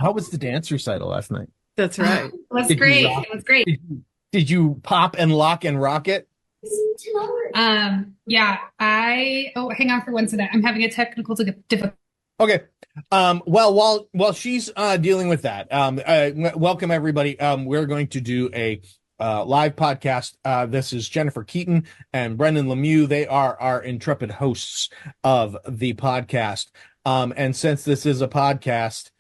How was the dance recital last night? That's right. It was Did you great. rock? It was great. Did you pop and lock and rock it? Yeah, hang on for 1 second. I'm having a technical difficulty. Okay. Well, while she's dealing with that, welcome everybody. We're going to do a live podcast. This is Jennifer Keaton and Brendan Lemieux. They are our intrepid hosts of the podcast. And since this is a podcast,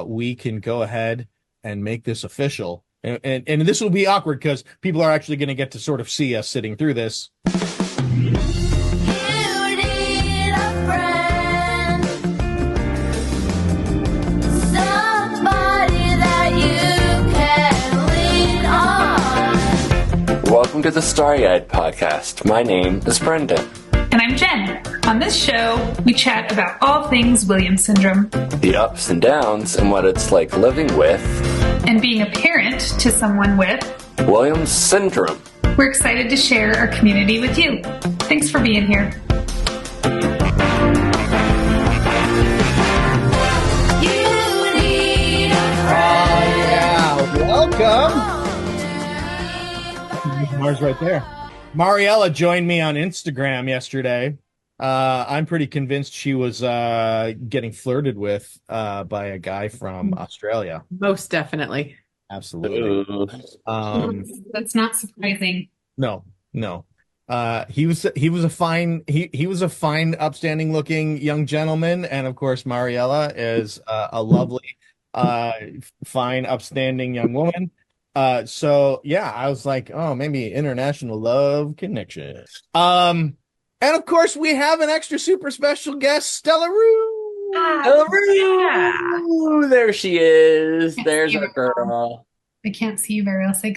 we can go ahead and make this official. And this will be awkward because people are actually going to get to sort of see us sitting through this. Welcome to the Starry-Eyed Podcast. My name is Brendan. And I'm Jen. On this show, we chat about all things Williams syndrome The ups and downs and what it's like living with and being a parent to someone with Williams syndrome. We're excited to share our community with you. Thanks for being here. Welcome. Mars right there. Mariella joined me on Instagram yesterday. I'm pretty convinced she was getting flirted with by a guy from Australia. Most definitely. Absolutely. That's not surprising. No. He was a fine, upstanding looking young gentleman, and of course Mariella is a lovely, fine, upstanding young woman. So yeah, I was like, oh, maybe international love connection. And of course we have an extra super special guest, Stella Rue. Stella Rue! There she is. There's our girl. I can't see you very well. So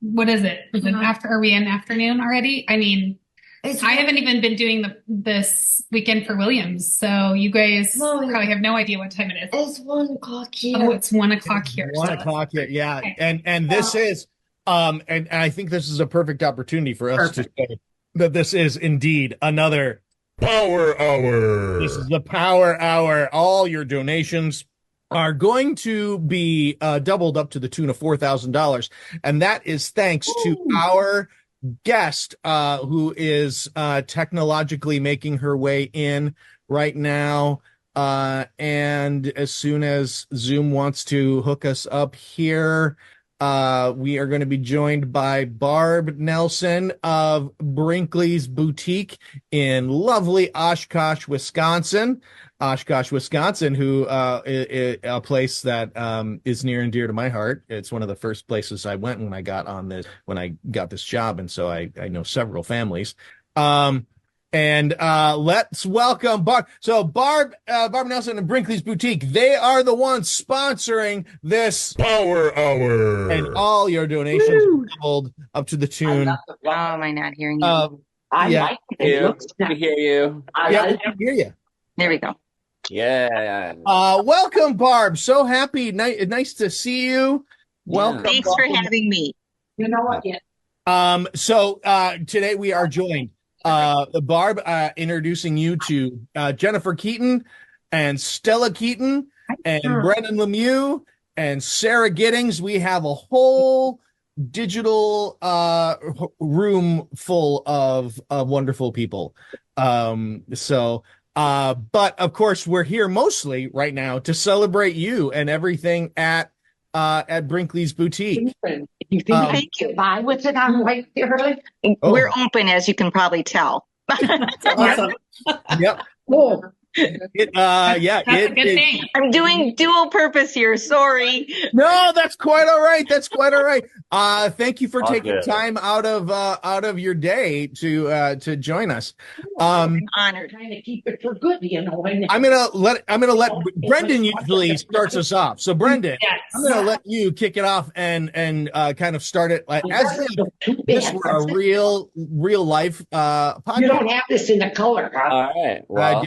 what is it? Is it after? Are we in afternoon already? I mean, I haven't even been doing this weekend for Williams, so you guys probably have no idea what time it is. It's 1 o'clock here. Oh, it's 1 o'clock here. 1 o'clock here, yeah. Okay. And this is and I think this is a perfect opportunity for us to say that this is indeed another Power Hour. This is the Power Hour. All your donations are going to be doubled up to the tune of $4,000, and that is thanks to our guest who is technologically making her way in right now, and as soon as Zoom wants to hook us up here, we are going to be joined by Barb Nelson of Brinkley's Boutique in lovely Oshkosh, Wisconsin. Who is a place that is near and dear to my heart. It's one of the first places I went when I got this job, and so I know several families. And let's welcome Barb. So Barb Nelson and Brinkley's Boutique, they are the ones sponsoring this Power Hour. And all your donations are doubled up to the tune. Oh, am I not hearing you? I like you. We hear you. I hear you. There we go. Yeah. Welcome, Barb. So happy. Nice to see you. Welcome. Thanks for having me. You know what? Yeah. So today we are joined. Barb, introducing you to Jennifer Keaton and Stella Keaton and Brendan Lemieux and Sarah Giddings. We have a whole digital room full of wonderful people. But of course, we're here mostly right now to celebrate you and everything at Brinkley's Boutique. Thank you. Why was it on right early? We're open, as you can probably tell. Awesome. Yep. Cool. That's a good thing. I'm doing dual purpose here. Sorry. No, that's quite all right. Thank you for taking good. time out of your day to join us. Honored. Trying to keep it for good, you know. I'm gonna let Brendan usually starts us off. So Brendan, Yes. I'm gonna let you kick it off and kind of start it as if this were a real life podcast. You don't have this in the color, huh? All right. Well,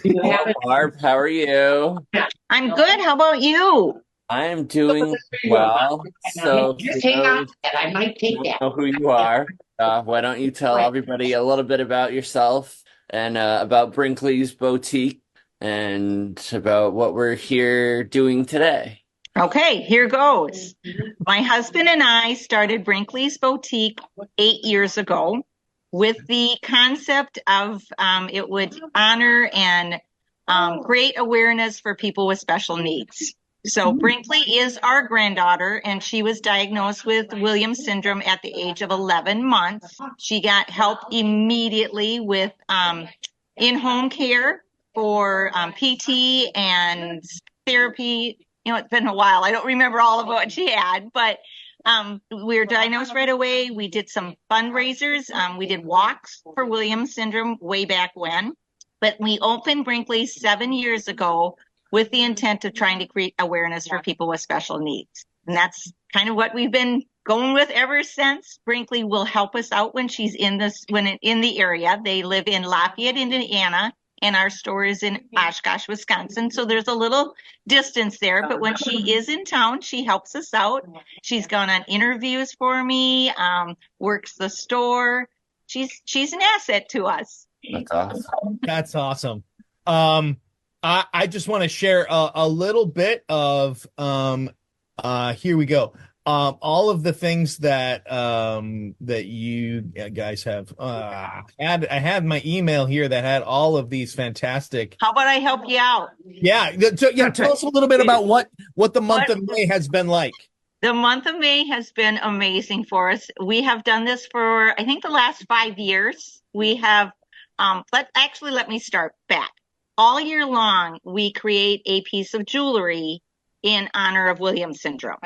You have it. Barb, how are you? I'm good. How about you? I am doing well. So, Just hang on, and I might take that. know who you are. Why don't you tell everybody a little bit about yourself and about Brinkley's Boutique? and about what we're here doing today. Okay, here goes. My husband and I started Brinkley's Boutique 8 years ago with the concept of it would honor and create awareness for people with special needs. So Brinkley is our granddaughter, and she was diagnosed with Williams syndrome at the age of 11 months. She got help immediately with in-home care for PT and therapy. You know, it's been a while. I don't remember all of what she had, but we were diagnosed right away. We did some fundraisers. We did walks for Williams syndrome way back when, but we opened Brinkley 7 years ago with the intent of trying to create awareness for people with special needs. And that's kind of what we've been going with ever since. Brinkley will help us out when she's in the area. They live in Lafayette, Indiana, and our store is in Oshkosh, Wisconsin. So there's a little distance there, but when she is in town, she helps us out. She's gone on interviews for me, works the store. She's an asset to us. That's awesome. That's awesome. I just want to share a little bit of here we go. All of the things that that you guys have I had my email here that had all of these fantastic. How about I help you out? Yeah, tell us a little bit about what the month of May has been like. The month of May has been amazing for us. We have done this for, I think, the last 5 years. We have, let me start back. All year long, we create a piece of jewelry in honor of Williams syndrome.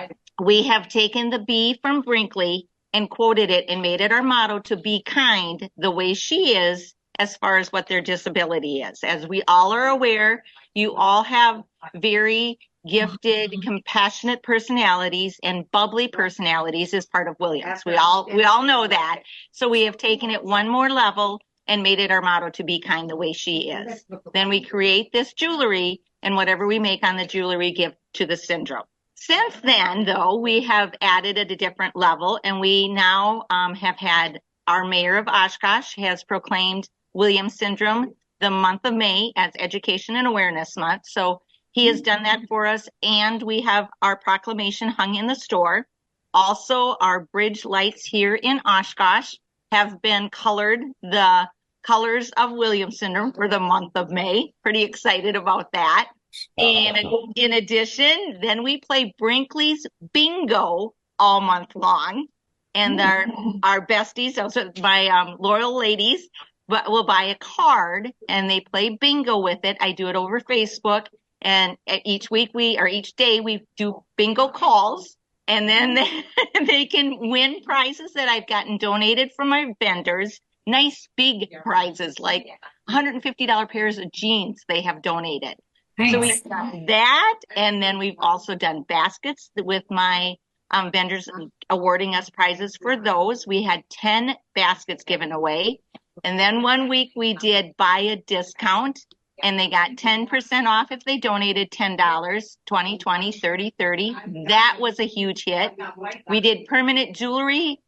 We have taken the B from Brinkley and quoted it and made it our motto to be kind the way she is as far as what their disability is. As we all are aware, you all have very gifted, compassionate personalities, and bubbly personalities as part of Williams. We all know that. So we have taken it one more level and made it our motto to be kind the way she is. Then we create this jewelry, and whatever we make on the jewelry, give to the syndrome. Since then, though, we have added at a different level, and we now have had our mayor of Oshkosh has proclaimed Williams syndrome the month of May as Education and Awareness Month. So he has done that for us, and we have our proclamation hung in the store. Also, our bridge lights here in Oshkosh have been colored the colors of Williams syndrome for the month of May. Pretty excited about that. And in addition, then we play Brinkley's Bingo all month long. And our besties, also my loyal ladies, will buy a card and they play bingo with it. I do it over Facebook. And each day we do bingo calls. And then they can win prizes that I've gotten donated from my vendors. Nice big prizes like $150 pairs of jeans they have donated. Nice. So we've done that, and then we've also done baskets with my vendors awarding us prizes for those. We had 10 baskets given away. And then one week we did buy a discount, and they got 10% off if they donated $10, 20, 20, 30, 30. That was a huge hit. We did permanent jewelry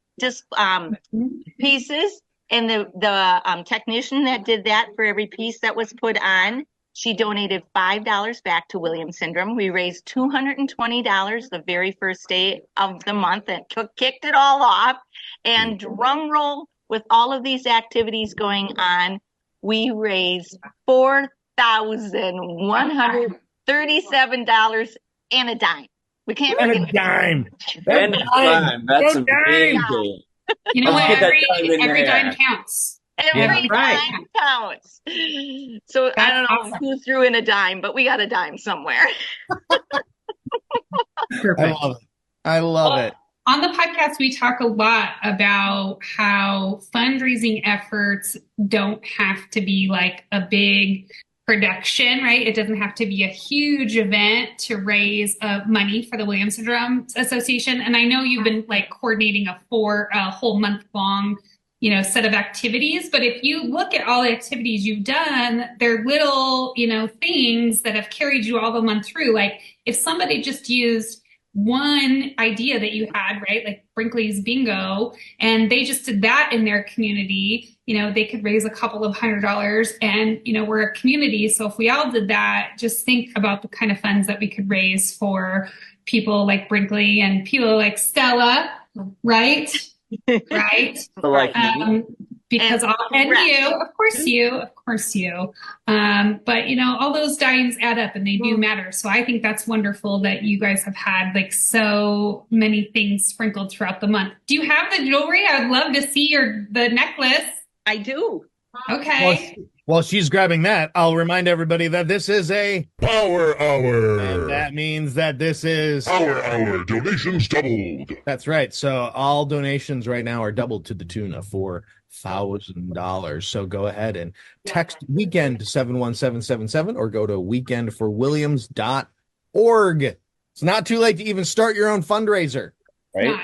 pieces, and the technician that did that for every piece that was put on, she donated $5 back to Williams syndrome. We raised $220 the very first day of the month and kicked it all off. And drum roll, with all of these activities going on, we raised $4,137 and a dime. We can't And forget a dime. And a dime. That's amazing. You know what? Let's get that Every dime in dime there. counts. Every right. dime counts. So I don't know who threw in a dime, but we got a dime somewhere. Perfect. I love it. On the podcast, we talk a lot about how fundraising efforts don't have to be like a big production, right? It doesn't have to be a huge event to raise money for the Williams Syndrome Association. And I know you've been like coordinating a whole month long, set of activities. But if you look at all the activities you've done, they're little, things that have carried you all the month through. Like if somebody just used one idea that you had, right? Like Brinkley's Bingo, and they just did that in their community. They could raise a couple of $100 and, we're a community. So if we all did that, just think about the kind of funds that we could raise for people like Brinkley and people like Stella, right? Right. Like me. Because and you, of course you. But all those dimes add up and they do matter. So I think that's wonderful that you guys have had like so many things sprinkled throughout the month. Do you have the jewelry? I would love to see the necklace. I do. Okay. While she's grabbing that, I'll remind everybody that this is a Power Hour. And that means that this is Power Hour. Donations doubled. That's right. So all donations right now are doubled to the tune of $4,000. So go ahead and text weekend to 71777 or go to weekendforwilliams.org. It's not too late to even start your own fundraiser. Right?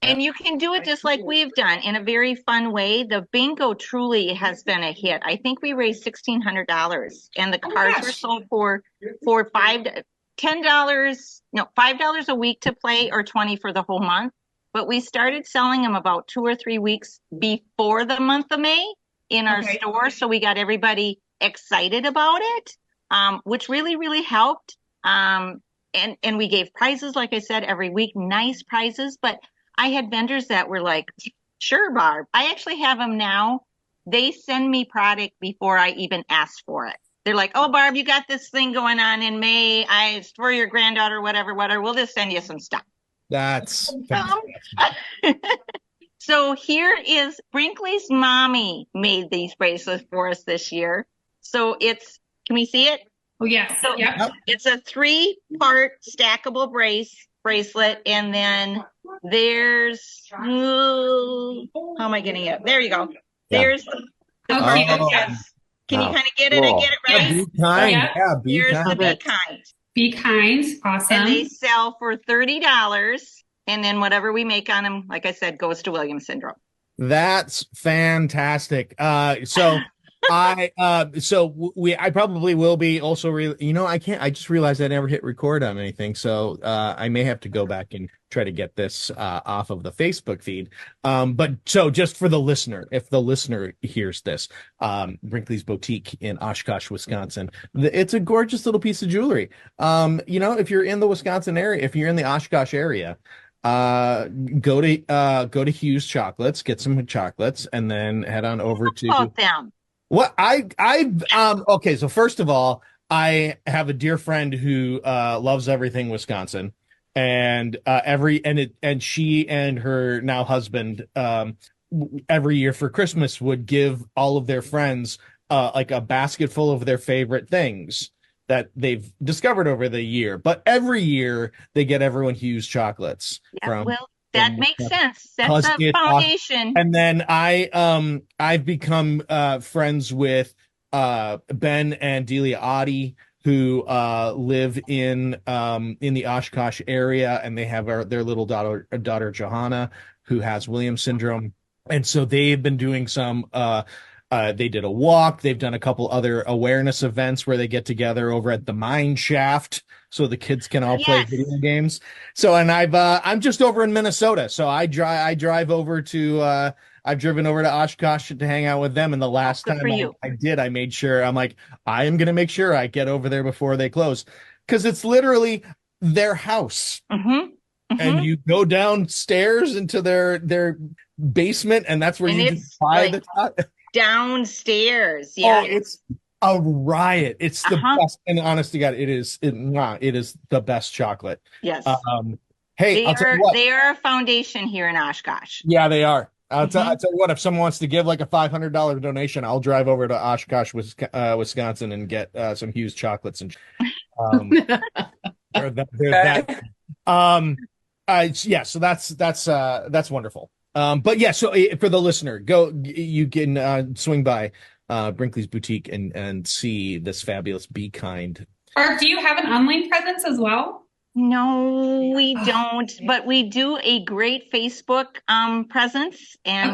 And you can do it just like we've done in a very fun way. The bingo truly has been a hit. I think we raised $1,600 and the cards were sold for $5 a week to play or 20 for the whole month. But we started selling them about 2 or 3 weeks before the month of May in our store. So we got everybody excited about it, which really, really helped. And we gave prizes, like I said, every week, nice prizes. But I had vendors that were like, sure, Barb. I actually have them now. They send me product before I even ask for it. They're like, oh, Barb, you got this thing going on in May. It's for your granddaughter, whatever. We'll just send you some stuff. That's So here is Brinkley's mommy made these bracelets for us this year. So can we see it? Oh, yes. So it's a 3-part stackable bracelet. And then there's, how am I getting it? There you go. There's the part that says, can you kind of get it? I get it right? Be kind. Yeah, be Here's kind. the be kind. Be kind. Awesome. And they sell for $30. And then whatever we make on them, like I said, goes to Williams syndrome. That's fantastic. So I probably will be also I just realized I never hit record on anything. So I may have to go back and try to get this off of the Facebook feed. But so just for the listener, if the listener hears this, Brinkley's Boutique in Oshkosh, Wisconsin, it's a gorgeous little piece of jewelry. If you're in the Wisconsin area, if you're in the Oshkosh area, go to Hughes Chocolates, get some chocolates, and then head on over to them. What okay, so first of all, I have a dear friend who loves everything Wisconsin, and she and her now husband every year for Christmas would give all of their friends like a basket full of their favorite things that they've discovered over the year. But every year they get everyone Hughes chocolates. Yeah, that makes sense. That's the foundation. And then I've become friends with Ben and Delia Oddie, who live in the Oshkosh area, and they have their little daughter Johanna, who has Williams syndrome. And so they've been doing some they did a walk. They've done a couple other awareness events where they get together over at the mine shaft so the kids can all play video games. So, and I'm just over in Minnesota. So I drive over to, I've driven over to Oshkosh to hang out with them. And the last time I did, I made sure, I'm like, I am going to make sure I get over there before they close. 'Cause it's literally their house. Mm-hmm. Mm-hmm. And you go downstairs into their basement, and that's where you just buy the downstairs. Yeah. Oh, it's a riot. It's the best. And honest to God, it is the best chocolate. Yes. Hey, I'll tell you what. They are a foundation here in Oshkosh. Yeah, they are. I'll tell you what, if someone wants to give like a $500 donation, I'll drive over to Oshkosh, Wisconsin and get some Hughes chocolates. And so that's wonderful. But yeah, so for the listener, you can swing by Brinkley's Boutique and see this fabulous Be Kind. Barb, do you have an online presence as well? No, we don't, but we do a great Facebook presence, and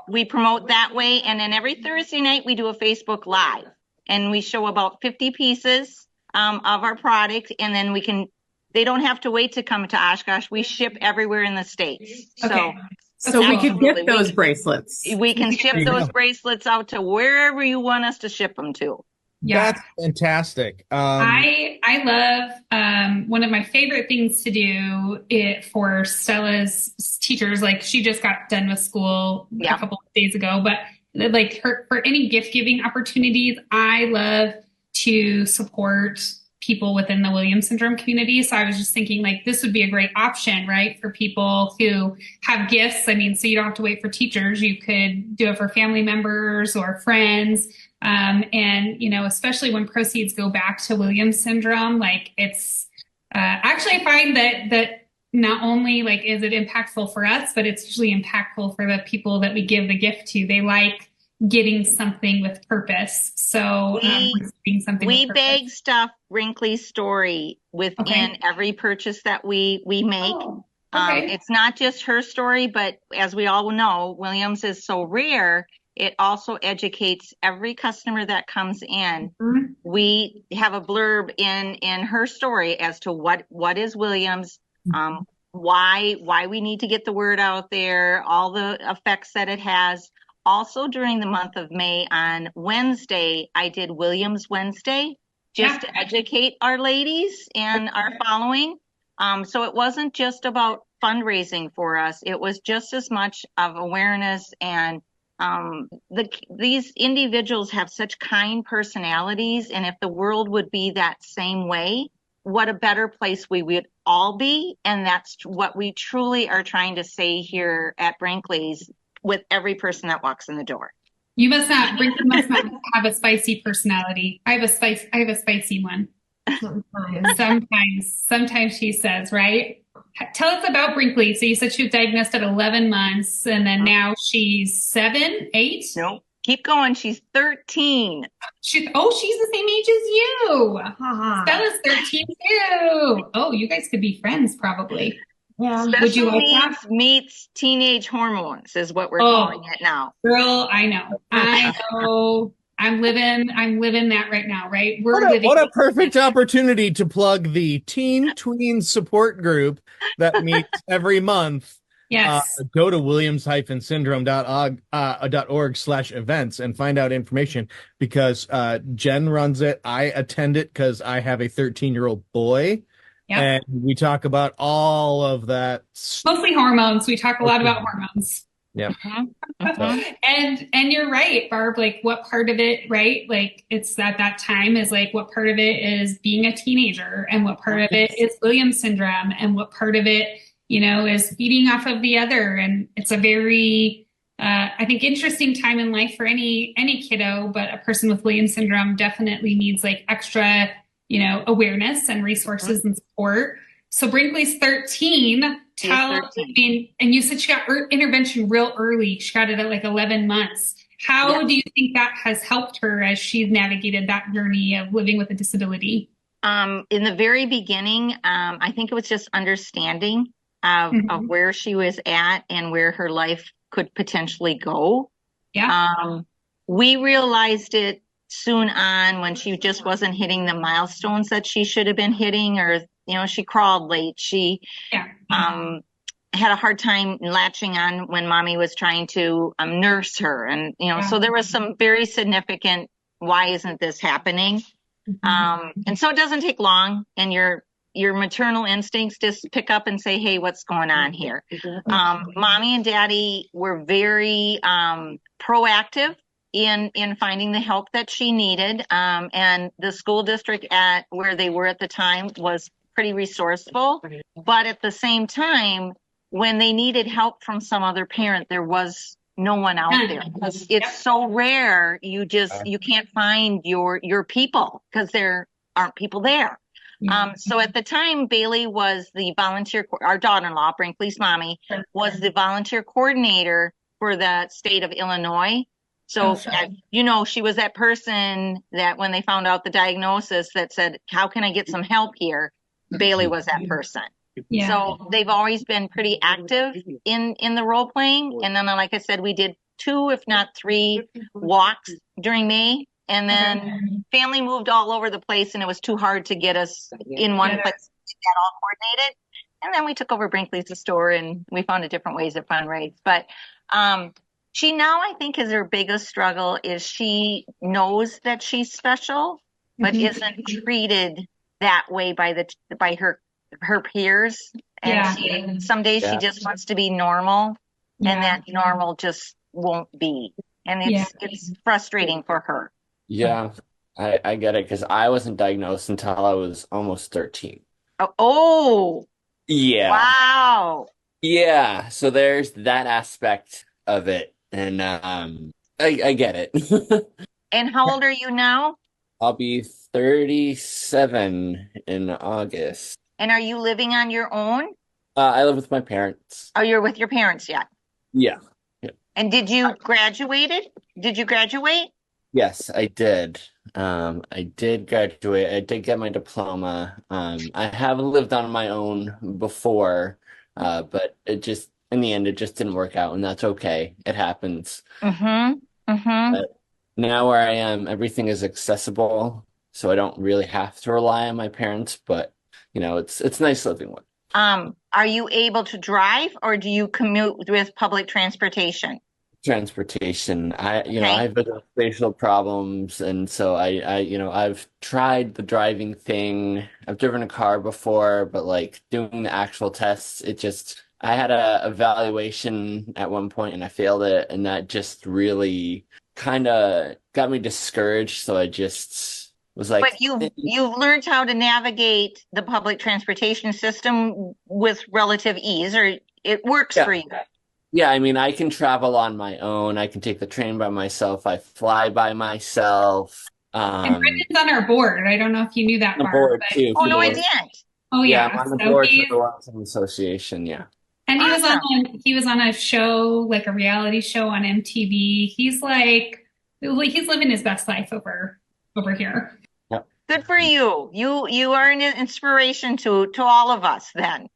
we promote that way. And then every Thursday night we do a Facebook Live, and we show about 50 pieces of our product, and then we can they don't have to wait to come to Oshkosh. We ship everywhere in the States. Okay. So we could Absolutely. get those bracelets. We can There ship you those go. bracelets out to wherever you want us to ship them to. Yeah. That's fantastic. I love one of my favorite things to do for Stella's teachers. Like she just got done with school Yeah. a couple of days ago, but like for any gift giving opportunities, I love to support people within the Williams syndrome community. So I was just thinking like this would be a great option, right? For people who have gifts. I mean, so you don't have to wait for teachers. You could do it for family members or friends. And, you know, especially when proceeds go back to Williams syndrome, like it's, actually I find that not only like is it impactful for us, but it's usually impactful for the people that we give the gift to. They like getting something with purpose. So, receiving something We with purpose. bag stuff Brinkley's story within every purchase that we make. Oh, okay. It's not just her story, but as we all know, Williams is so rare. It also educates every customer that comes in. Mhm. We have a blurb in her story as to what is Williams, why we need to get the word out there, all the effects that it has. Also during the month of May on Wednesday, I did Williams Wednesday just to educate our ladies and our following. So it wasn't just about fundraising for us. It was just as much of awareness, and these individuals have such kind personalities, and if the world would be that same way, what a better place we would all be. And that's what we truly are trying to say here at Brinkley's with every person that walks in the door. Brinkley must not have a spicy personality. I have a spicy one. Sometimes she says, right? Tell us about Brinkley. So you said she was diagnosed at 11 months and then now she's 7, 8? No, keep going. She's 13. She's the same age as you. Stella's 13 too. Oh, you guys could be friends probably. Yeah. Would you Special like that? needs meets teenage hormones is what we're calling it now. Girl, I know. I'm living that right now, right? What a perfect opportunity to plug the Teen Tween Support Group that meets every month. Yes. Go to williams-syndrome.org/events and find out information, because Jen runs it. I attend it because I have a 13-year-old boy. Yep. And we talk about all of that. Mostly hormones. We talk a lot about hormones. Yeah. And you're right, Barb, like what part of it, right? Like it's that time is like what part of it is being a teenager and what part of it is Williams syndrome and what part of it, you know, is feeding off of the other. And it's a very, I think interesting time in life for any kiddo, but a person with Williams syndrome definitely needs like extra, you know, awareness and resources and support. So Brinkley's 13. And you said she got intervention real early. She got it at like 11 months. How do you think that has helped her as she's navigated that journey of living with a disability? In the very beginning, I think it was just understanding of where she was at and where her life could potentially go. Yeah. We realized it soon on when she just wasn't hitting the milestones that she should have been hitting, or you know, she crawled late. She had a hard time latching on when mommy was trying to nurse her. And, you know, so there was some very significant, why isn't this happening? And so it doesn't take long, and your maternal instincts just pick up and say, hey, what's going on here? Mommy and daddy were very proactive in finding the help that she needed. And the school district at where they were at the time was pretty resourceful. But at the same time, when they needed help from some other parent, there was no one out there, because it's so rare. You can't find your people because there aren't people there. So at the time, Bailey was the volunteer, our daughter-in-law, Brinkley's mommy, was the volunteer coordinator for the state of Illinois. So, you know, she was that person that when they found out the diagnosis that said, how can I get some help here? Bailey was that person. Yeah. So they've always been pretty active in the role playing. And then, like I said, we did 2, if not 3 walks during May. And then family moved all over the place, and it was too hard to get us in one place that all coordinated. And then we took over Brinkley's store and we found a different ways to fundraise. But she now, I think, is her biggest struggle is she knows that she's special, but isn't treated that way by her peers. And some days she just wants to be normal, and that normal just won't be. And it's frustrating for her. Yeah, I get it because I wasn't diagnosed until I was almost 13. Oh, Yeah. wow. Yeah, so there's that aspect of it, and I get it. And how old are you now? I'll be 37 in August. And are you living on your own? I live with my parents. Oh, you're with your parents yet? Yeah. And did you graduated? Did you graduate? Yes, I did. I did graduate. I did get my diploma. I have lived on my own before, but it just, in the end, it just didn't work out, and that's okay. It happens. But now where I am, everything is accessible, so I don't really have to rely on my parents, but it's nice living with. Are you able to drive or do you commute with public transportation? Transportation. I have facial problems, and so I've tried the driving thing. I've driven a car before, but like doing the actual tests, I had a evaluation at one point and I failed it, and that just really kind of got me discouraged. So I just was like, but you've learned how to navigate the public transportation system with relative ease, or it works for you. Yeah, I mean, I can travel on my own. I can take the train by myself. I fly by myself. And Brendan's on our board. I don't know if you knew that, Barb. Board too. Oh, no, I didn't. Oh, Yeah, yeah. I'm on the board for the Larsen Association. Yeah. And he was on a show, like a reality show on MTV. He's living his best life over here. Yep. Good for you. You are an inspiration to all of us then.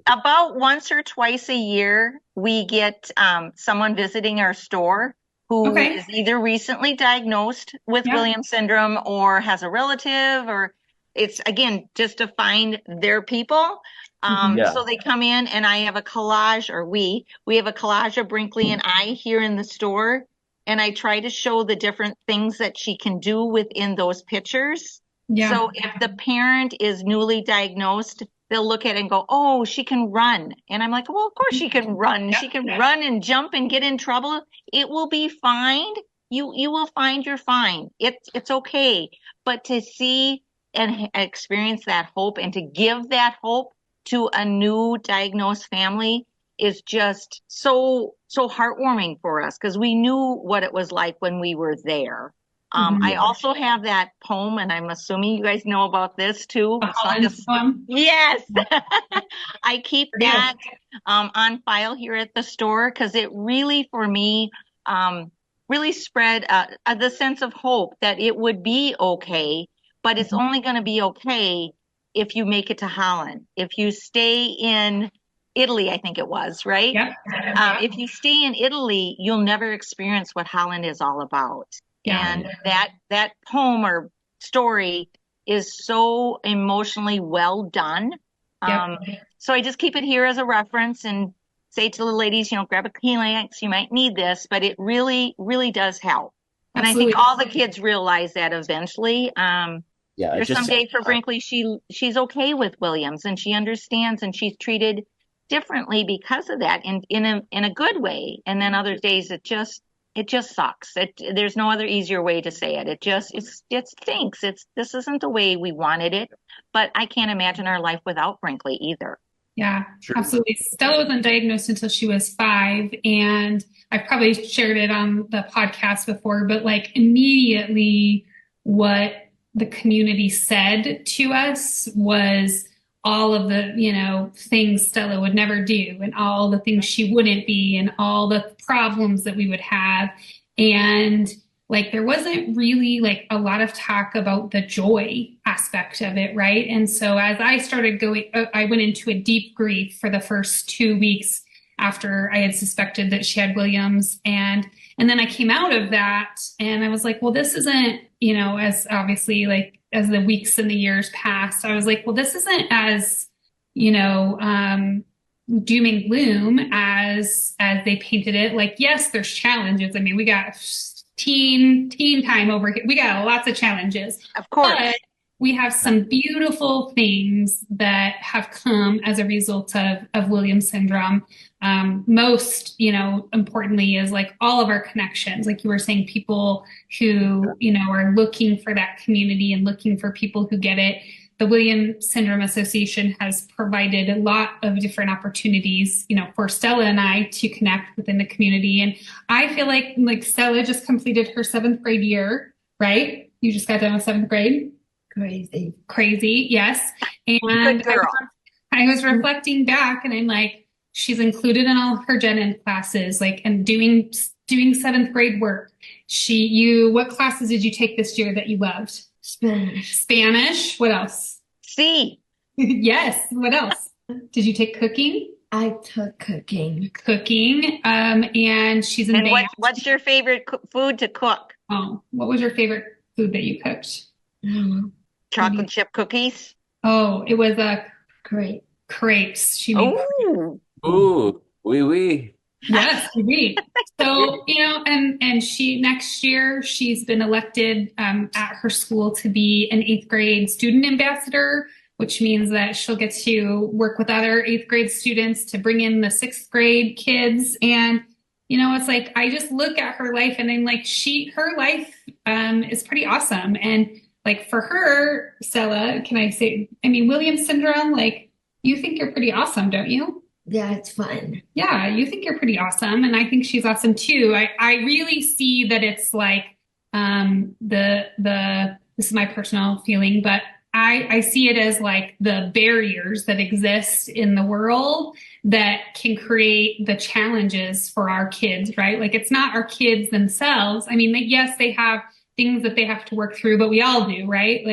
About once or twice a year, we get someone visiting our store who is either recently diagnosed with Williams syndrome or has a relative, or it's, again, just to find their people. So they come in and I have a collage, or we have a collage of Brinkley and I here in the store. And I try to show the different things that she can do within those pictures. Yeah. So if the parent is newly diagnosed, they'll look at it and go, oh, she can run. And I'm like, well, of course she can run. She can run and jump and get in trouble. It will be fine. You will find you're fine. It's okay. But to see and experience that hope and to give that hope to a new diagnosed family is just so heartwarming for us, because we knew what it was like when we were there. I also have that poem, and I'm assuming you guys know about this too. Yes. I keep that on file here at the store because it really, for me, really spread the sense of hope that it would be okay, but it's only going to be okay if you make it to Holland. If you stay in Italy, I think it was, right? Yep. If you stay in Italy, you'll never experience what Holland is all about. Yeah. And that poem or story is so emotionally well done. So I just keep it here as a reference and say to the ladies, grab a Kleenex, you might need this, but it really, really does help. And Absolutely. I think all the kids realize that eventually. There's some days for Brinkley, she's okay with Williams and she understands and she's treated differently because of that in a good way. And then other days it just sucks. There's no other easier way to say it. It stinks. This isn't the way we wanted it, but I can't imagine our life without Brinkley either. Yeah, True. Absolutely. Stella wasn't diagnosed until she was 5, and I've probably shared it on the podcast before, but like immediately what the community said to us was all of the, things Stella would never do and all the things she wouldn't be and all the problems that we would have. And like, there wasn't really like a lot of talk about the joy aspect of it. Right. And so as I started I went into a deep grief for the first 2 weeks after I had suspected that she had Williams. And And then I came out of that and I was like, well, this isn't, as obviously like as the weeks and the years passed, I was like, well, this isn't as, doom and gloom as they painted it. Like, yes, there's challenges. I mean, we got teen time over here. We got lots of challenges. Of course. But we have some beautiful things that have come as a result of Williams syndrome. Most, importantly is like all of our connections, like you were saying, people who, are looking for that community and looking for people who get it. The Williams Syndrome Association has provided a lot of different opportunities, for Stella and I to connect within the community. And I feel like Stella just completed her 7th grade year, right? You just got done with 7th grade. Crazy. Yes. And I was reflecting back and I'm like, she's included in all her Gen Ed classes, like, and doing 7th grade work. What classes did you take this year that you loved? Spanish. What else? C. Yes. What else? Did you take cooking? I took cooking. And she's in band. What's your favorite food to cook? Oh, what was your favorite food that you cooked? Chocolate chip cookies. Oh, it was crepes. She made crepes. Ooh, oui. Yes, oui. So, and she next year she's been elected at her school to be an 8th grade student ambassador, which means that she'll get to work with other 8th grade students to bring in the 6th grade kids. And it's like I just look at her life and I'm like, her life is pretty awesome. And like for her, Stella, can I say, Williams syndrome, like you think you're pretty awesome, don't you? Yeah, it's fun. Yeah, you think you're pretty awesome. And I think she's awesome too. I really see that it's like this is my personal feeling, but I see it as like the barriers that exist in the world that can create the challenges for our kids, right? Like it's not our kids themselves. Yes, they have things that they have to work through, but we all do, right?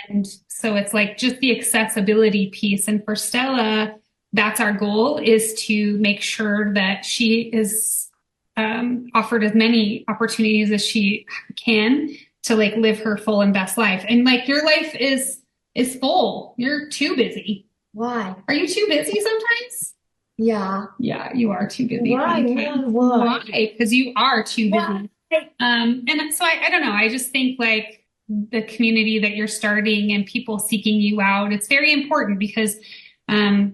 And so it's like just the accessibility piece. And for Stella, that's our goal, is to make sure that she is offered as many opportunities as she can to like live her full and best life. And like your life is full. You're too busy. Why? Are you too busy sometimes? Yeah. Yeah, you are too busy. Why? Why? Because you are too busy. And so I don't know. I just think like the community that you're starting and people seeking you out, it's very important because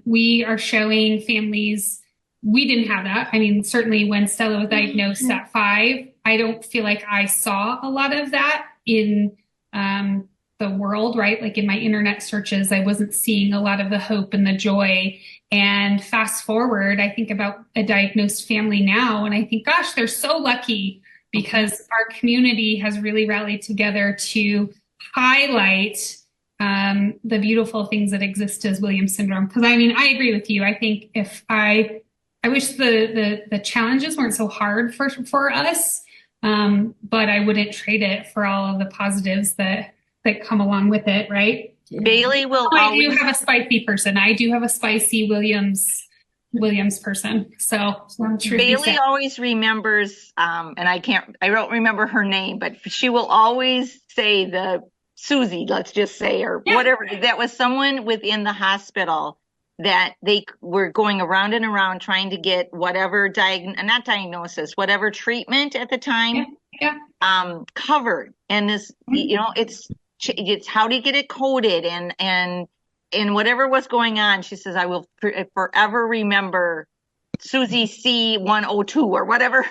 we are showing families. We didn't have that. Certainly when Stella was diagnosed at 5, I don't feel like I saw a lot of that in the world, right? Like in my internet searches, I wasn't seeing a lot of the hope and the joy. And fast forward, I think about a diagnosed family now, and I think, gosh, they're so lucky because our community has really rallied together to highlight the beautiful things that exist as Williams syndrome. Because I agree with you. I think if I wish the challenges weren't so hard for us, but I wouldn't trade it for all of the positives that come along with it, right? Bailey will I do have a spicy person. I do have a spicy Williams person. So Bailey always remembers, and I don't remember her name, but she will always say Susie, let's just say, or whatever. That was someone within the hospital that they were going around and around trying to get whatever whatever treatment at the time, covered. And this, it's how to get it coded and whatever was going on. She says, I will forever remember Susie C102 or whatever,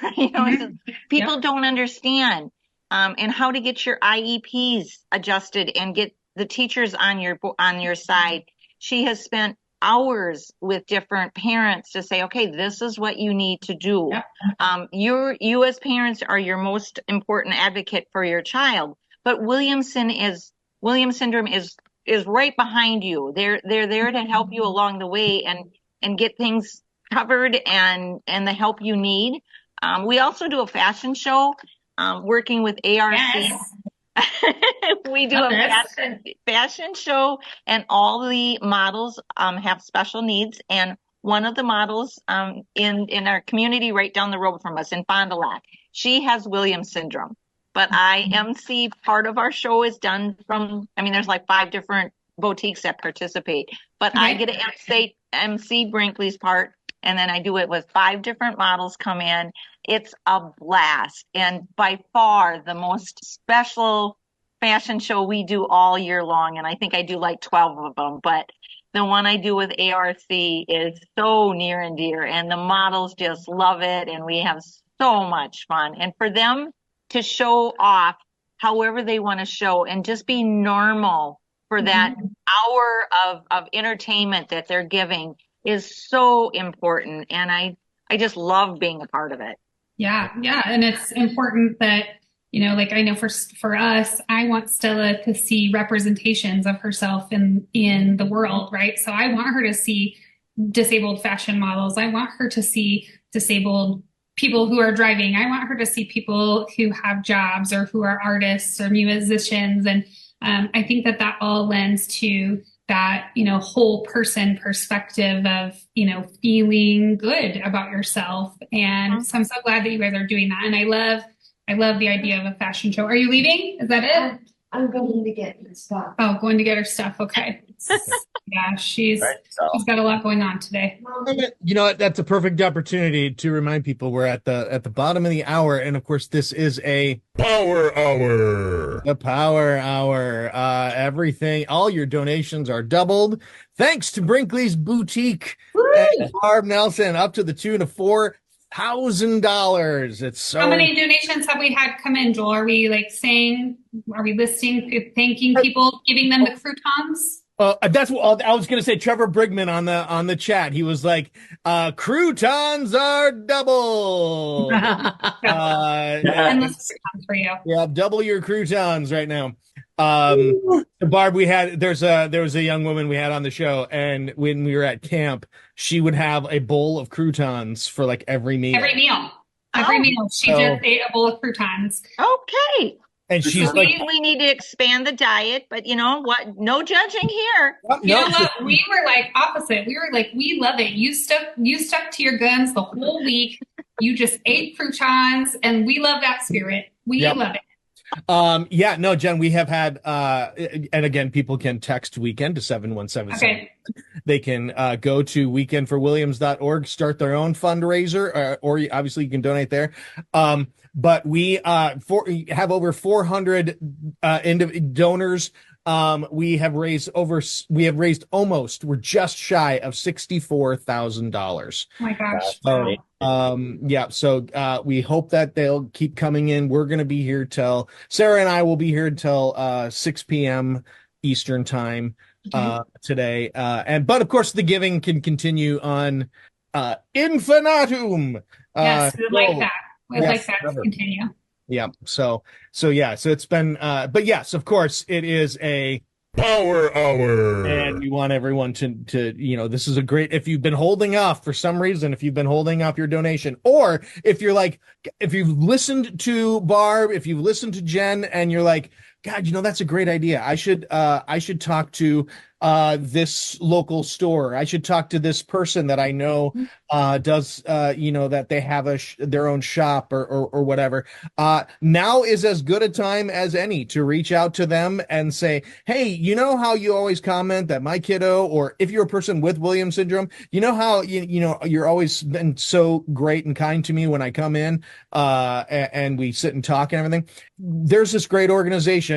people don't understand. And how to get your IEPs adjusted and get the teachers on your side. She has spent hours with different parents to say, okay, this is what you need to do. You as parents are your most important advocate for your child, but Williams syndrome is right behind you. They're there to help you along the way and get things covered and the help you need. We also do a fashion show. Working with ARC. Yes. We do a fashion show, and all the models have special needs. And one of the models in our community right down the road from us in Fond du Lac She has Williams syndrome, but I MC part of our show is done from, I mean, there's like 5 different boutiques that participate, but I get to MC Brinkley's part, and then I do it with 5 different models come in. It's a blast, and by far the most special fashion show we do all year long. And I think I do like 12 of them, but the one I do with ARC is so near and dear, and the models just love it, and we have so much fun. And for them to show off however they want to show and just be normal for that hour of entertainment that they're giving is so important. And I just love being a part of it. Yeah, yeah, and it's important that, like I know for us, I want Stella to see representations of herself in the world, right? So I want her to see disabled fashion models. I want her to see disabled people who are driving. I want her to see people who have jobs or who are artists or musicians. And I think that all lends to that, whole person perspective of, feeling good about yourself. And so I'm so glad that you guys are doing that. And I love the idea of a fashion show. Are you leaving? Is that it? I'm going to get the stuff. Oh, going to get her stuff. Okay. Yeah, she's got a lot going on today. You know what? That's a perfect opportunity to remind people we're at the bottom of the hour, and of course, this is a Power Hour. the Power Hour. Everything, all your donations are doubled thanks to Brinkley's Boutique and Barb Nelson, up to the tune of $4,000. It's so. How many donations have we had come in, Joel? Are we listing, thanking people, giving them the croutons? That's what I was going to say. Trevor Brigman on the chat, he was like, "Croutons are double." Endless croutons for you. Yeah, double your croutons right now. Barb, there was a young woman we had on the show, and when we were at camp, she would have a bowl of croutons for like every meal. Every meal. She just ate a bowl of croutons. Okay. And she's so we need to expand the diet, but you know what? No judging here. You know what? We were like opposite. We were like, we love it. You stuck to your guns the whole week. You just ate croutons, and we love that spirit. We love it. Yeah, no, Jen, we have had, and again, people can text weekend to 7177. Okay. They can go to weekendforwilliams.org, start their own fundraiser, or obviously you can donate there. But we have over 400 donors. We have raised almost, we're just shy of $64,000. Oh my gosh. So we hope that they'll keep coming in. We're going to be here till Sarah and I will be here until 6 p.m. Eastern time today. But of course the giving can continue on infinitum. Yes, we like that. We'd like that to continue. Yeah. So it's been, but yes, of course it is a Power Hour. And we want everyone to, this is a great, if you've been holding off for some reason, if you've been holding off your donation, or if you've listened to Barb, if you've listened to Jen and you're like, God, that's a great idea. I should talk to this local store. I should talk to this person that I know does that they have their own shop or whatever. Now is as good a time as any to reach out to them and say, hey, you know how you always comment that my kiddo, or if you're a person with Williams syndrome, you know how you're always been so great and kind to me when I come in and we sit and talk and everything. There's this great organization.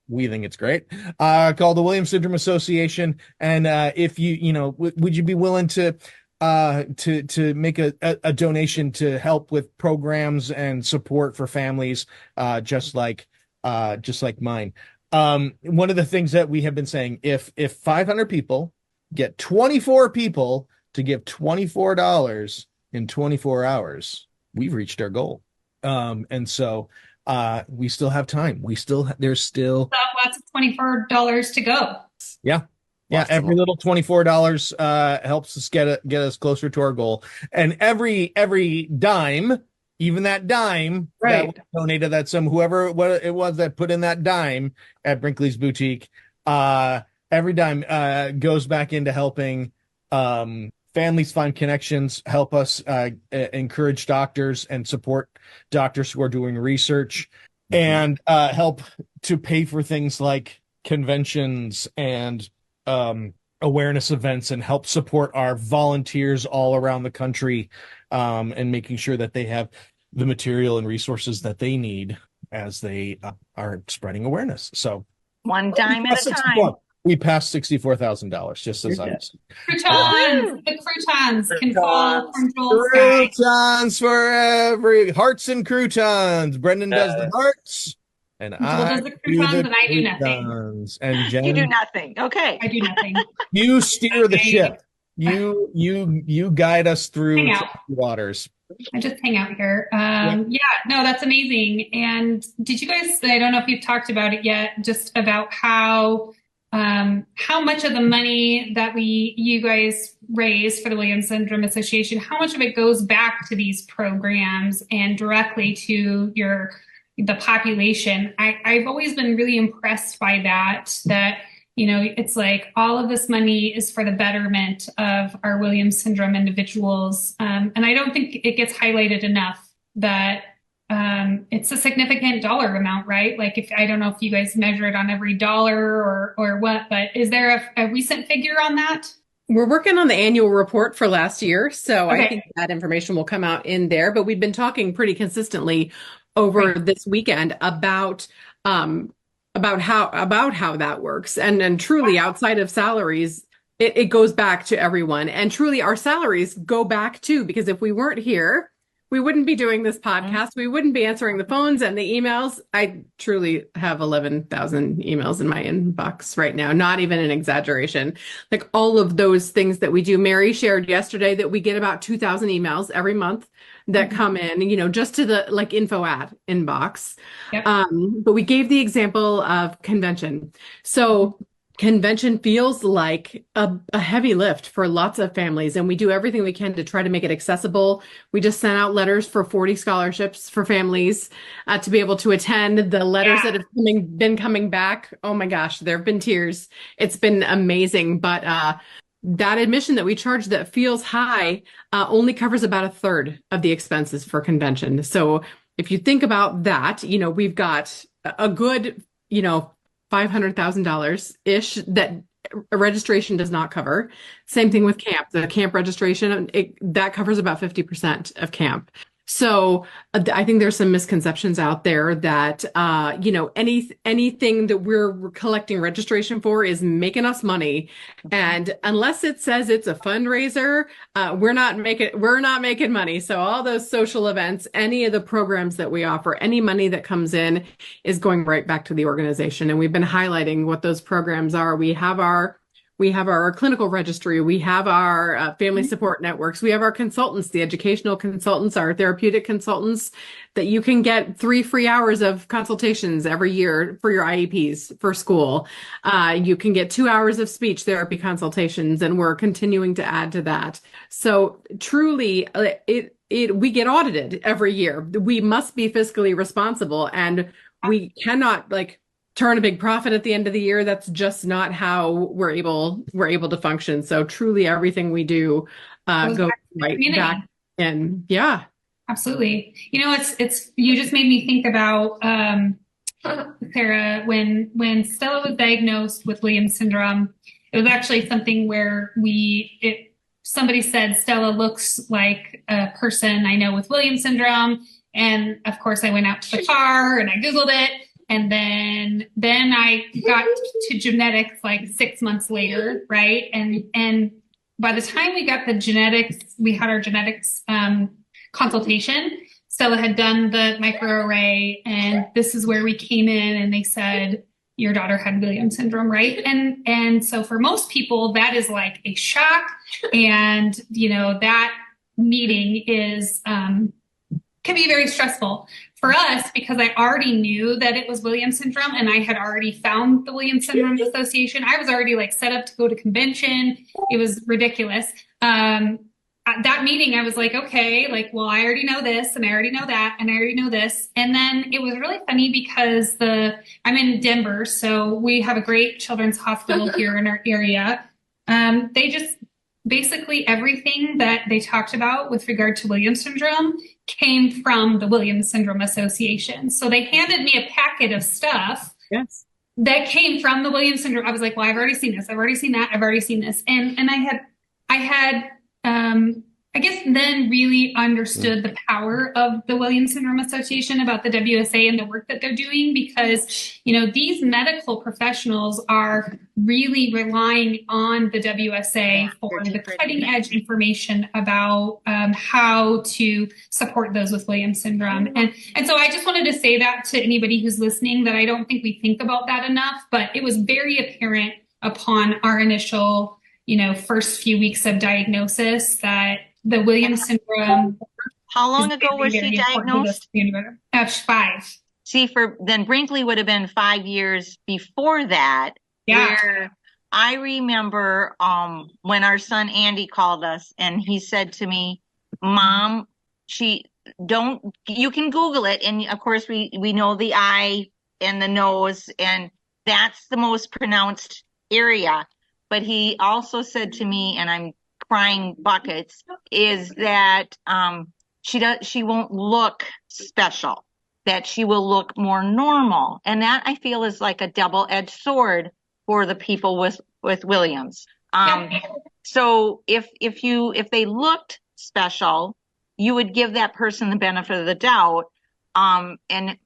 We think it's great, called the Williams Syndrome Association. And if would you be willing to make a donation to help with programs and support for families just like mine? One of the things that we have been saying, if 500 people get 24 people to give $24 in 24 hours, we've reached our goal. And so we still have time. There's still lots of $24 to go. Yeah. Every little $24 helps us get us closer to our goal. And every dime, even that dime that was donated, that whoever it was that put in that dime at Brinkley's Boutique, every dime goes back into helping families find connections, help us encourage doctors and support doctors who are doing research, and help to pay for things like conventions and awareness events, and help support our volunteers all around the country, and making sure that they have the material and resources that they need as they are spreading awareness. So one dime at a time. We passed $64,000, just as I was. Croutons, the croutons can fall from Joel's sky. Croutons for every hearts and croutons. Brendan does the hearts, and Joel I does the croutons, and I do nothing. croutons. And Jen, You do nothing. Okay. I do nothing. you steer the Okay. ship. You guide us through Hang out. waters. I just hang out here. Yeah, no, that's amazing. And did you guys, I don't know if you've talked about it yet, just about how much of the money that you guys raise for the Williams Syndrome Association, how much of it goes back to these programs and directly to the population? I've always been really impressed by that, it's like all of this money is for the betterment of our Williams syndrome individuals. And I don't think it gets highlighted enough that it's a significant dollar amount, right? Like I don't know if you guys measure it on every dollar or what, but is there a recent figure on that? We're working on the annual report for last year, so Okay. I think that information will come out in there. But we've been talking pretty consistently over this weekend about how that works, and truly outside of salaries, it goes back to everyone, and truly our salaries go back too, because if we weren't here, we wouldn't be doing this podcast. We wouldn't be answering the phones and the emails. I truly have 11,000 emails in my inbox right now. Not even an exaggeration. Like all of those things that we do. Mary shared yesterday that we get about 2,000 emails every month that come in, just to the info ad inbox. Yep. But we gave the example of convention. So convention feels like a heavy lift for lots of families, and we do everything we can to try to make it accessible. We just sent out letters for 40 scholarships for families to be able to attend. The letters that have been coming back, oh my gosh, there have been tears. It's been amazing. But that admission that we charge that feels high only covers about a third of the expenses for convention. So if you think about that, we've got a good, $500,000-ish that registration does not cover. Same thing with camp. The camp registration, that covers about 50% of camp. So I think there's some misconceptions out there that, anything that we're collecting registration for is making us money. And unless it says it's a fundraiser, we're not making money. So all those social events, any of the programs that we offer, any money that comes in is going right back to the organization. And we've been highlighting what those programs are. We have our clinical registry. We have our family support networks. We have our consultants, the educational consultants, our therapeutic consultants, that you can get 3 free hours of consultations every year for your IEPs for school. You can get 2 hours of speech therapy consultations, and we're continuing to add to that. So truly, we get audited every year. We must be fiscally responsible, and we cannot turn a big profit at the end of the year. That's just not how we're able to function. So truly everything we do goes right back in. Yeah. Absolutely. It's you just made me think about Sarah, when Stella was diagnosed with Williams syndrome. It was actually something where somebody said Stella looks like a person I know with Williams syndrome, and of course I went out to the car and I Googled it. And then I got to genetics 6 months later, right? And by the time we got the genetics, we had our genetics consultation. Stella had done the microarray, and this is where we came in, and they said, your daughter had Williams syndrome, right? And so for most people, that is like a shock. And, that meeting is can be very stressful. For us, because I already knew that it was Williams syndrome, and I had already found the Williams Syndrome Association. I was already set up to go to convention. It was ridiculous. At that meeting, I was like, okay, well, I already know this, and I already know that, and I already know this. And then it was really funny because I'm in Denver, so we have a great children's hospital here in our area. basically everything that they talked about with regard to Williams syndrome came from the Williams Syndrome Association. So they handed me a packet of stuff Yes. that came from the Williams syndrome. I was like, well, I've already seen this. I've already seen that. I've already seen this. And I guess then really understood the power of the Williams Syndrome Association about the WSA and the work that they're doing, because, these medical professionals are really relying on the WSA for the cutting edge information about how to support those with Williams syndrome. And so I just wanted to say that to anybody who's listening, that I don't think we think about that enough, but it was very apparent upon our initial, first few weeks of diagnosis that the Williams syndrome. How long ago was she diagnosed? 5. See, then Brinkley would have been 5 years before that. Yeah. Where I remember when our son Andy called us and he said to me, Mom, you can Google it. And of course we know the eye and the nose, and that's the most pronounced area. But he also said to me, and I'm crying buckets, is that she won't look special, that she will look more normal. And that I feel is like a double-edged sword for the people with Williams. So if they looked special, you would give that person the benefit of the doubt, and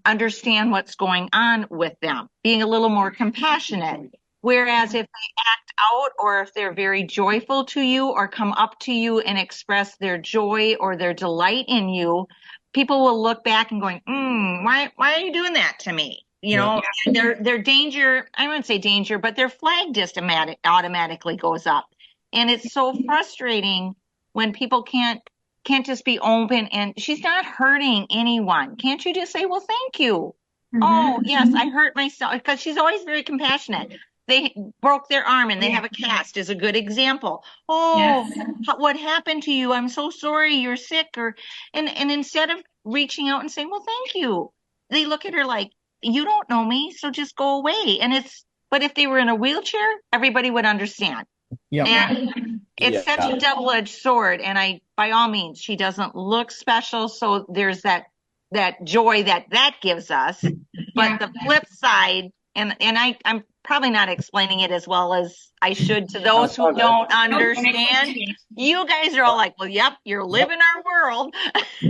understand what's going on with them, being a little more compassionate. Whereas if they act out, or if they're very joyful to you, or come up to you and express their joy or their delight in you, people will look back and going, why are you doing that to me? Their danger, I wouldn't say danger, but their flag just automatically goes up. And it's so frustrating when people can't just be open, and she's not hurting anyone. Can't you just say, well, thank you. Mm-hmm. Oh, yes, I hurt myself, because she's always very compassionate. They broke their arm and they have a cast is a good example. Oh, yes. What happened to you? I'm so sorry you're sick. And instead of reaching out and saying, well, thank you, they look at her like, you don't know me, so just go away. But if they were in a wheelchair, everybody would understand. Yeah. And it's such a double-edged sword. And by all means, she doesn't look special. So there's that joy that gives us. But the flip side, and I'm probably not explaining it as well as I should to those who don't understand. You guys are all like, well, yep, you're living our world.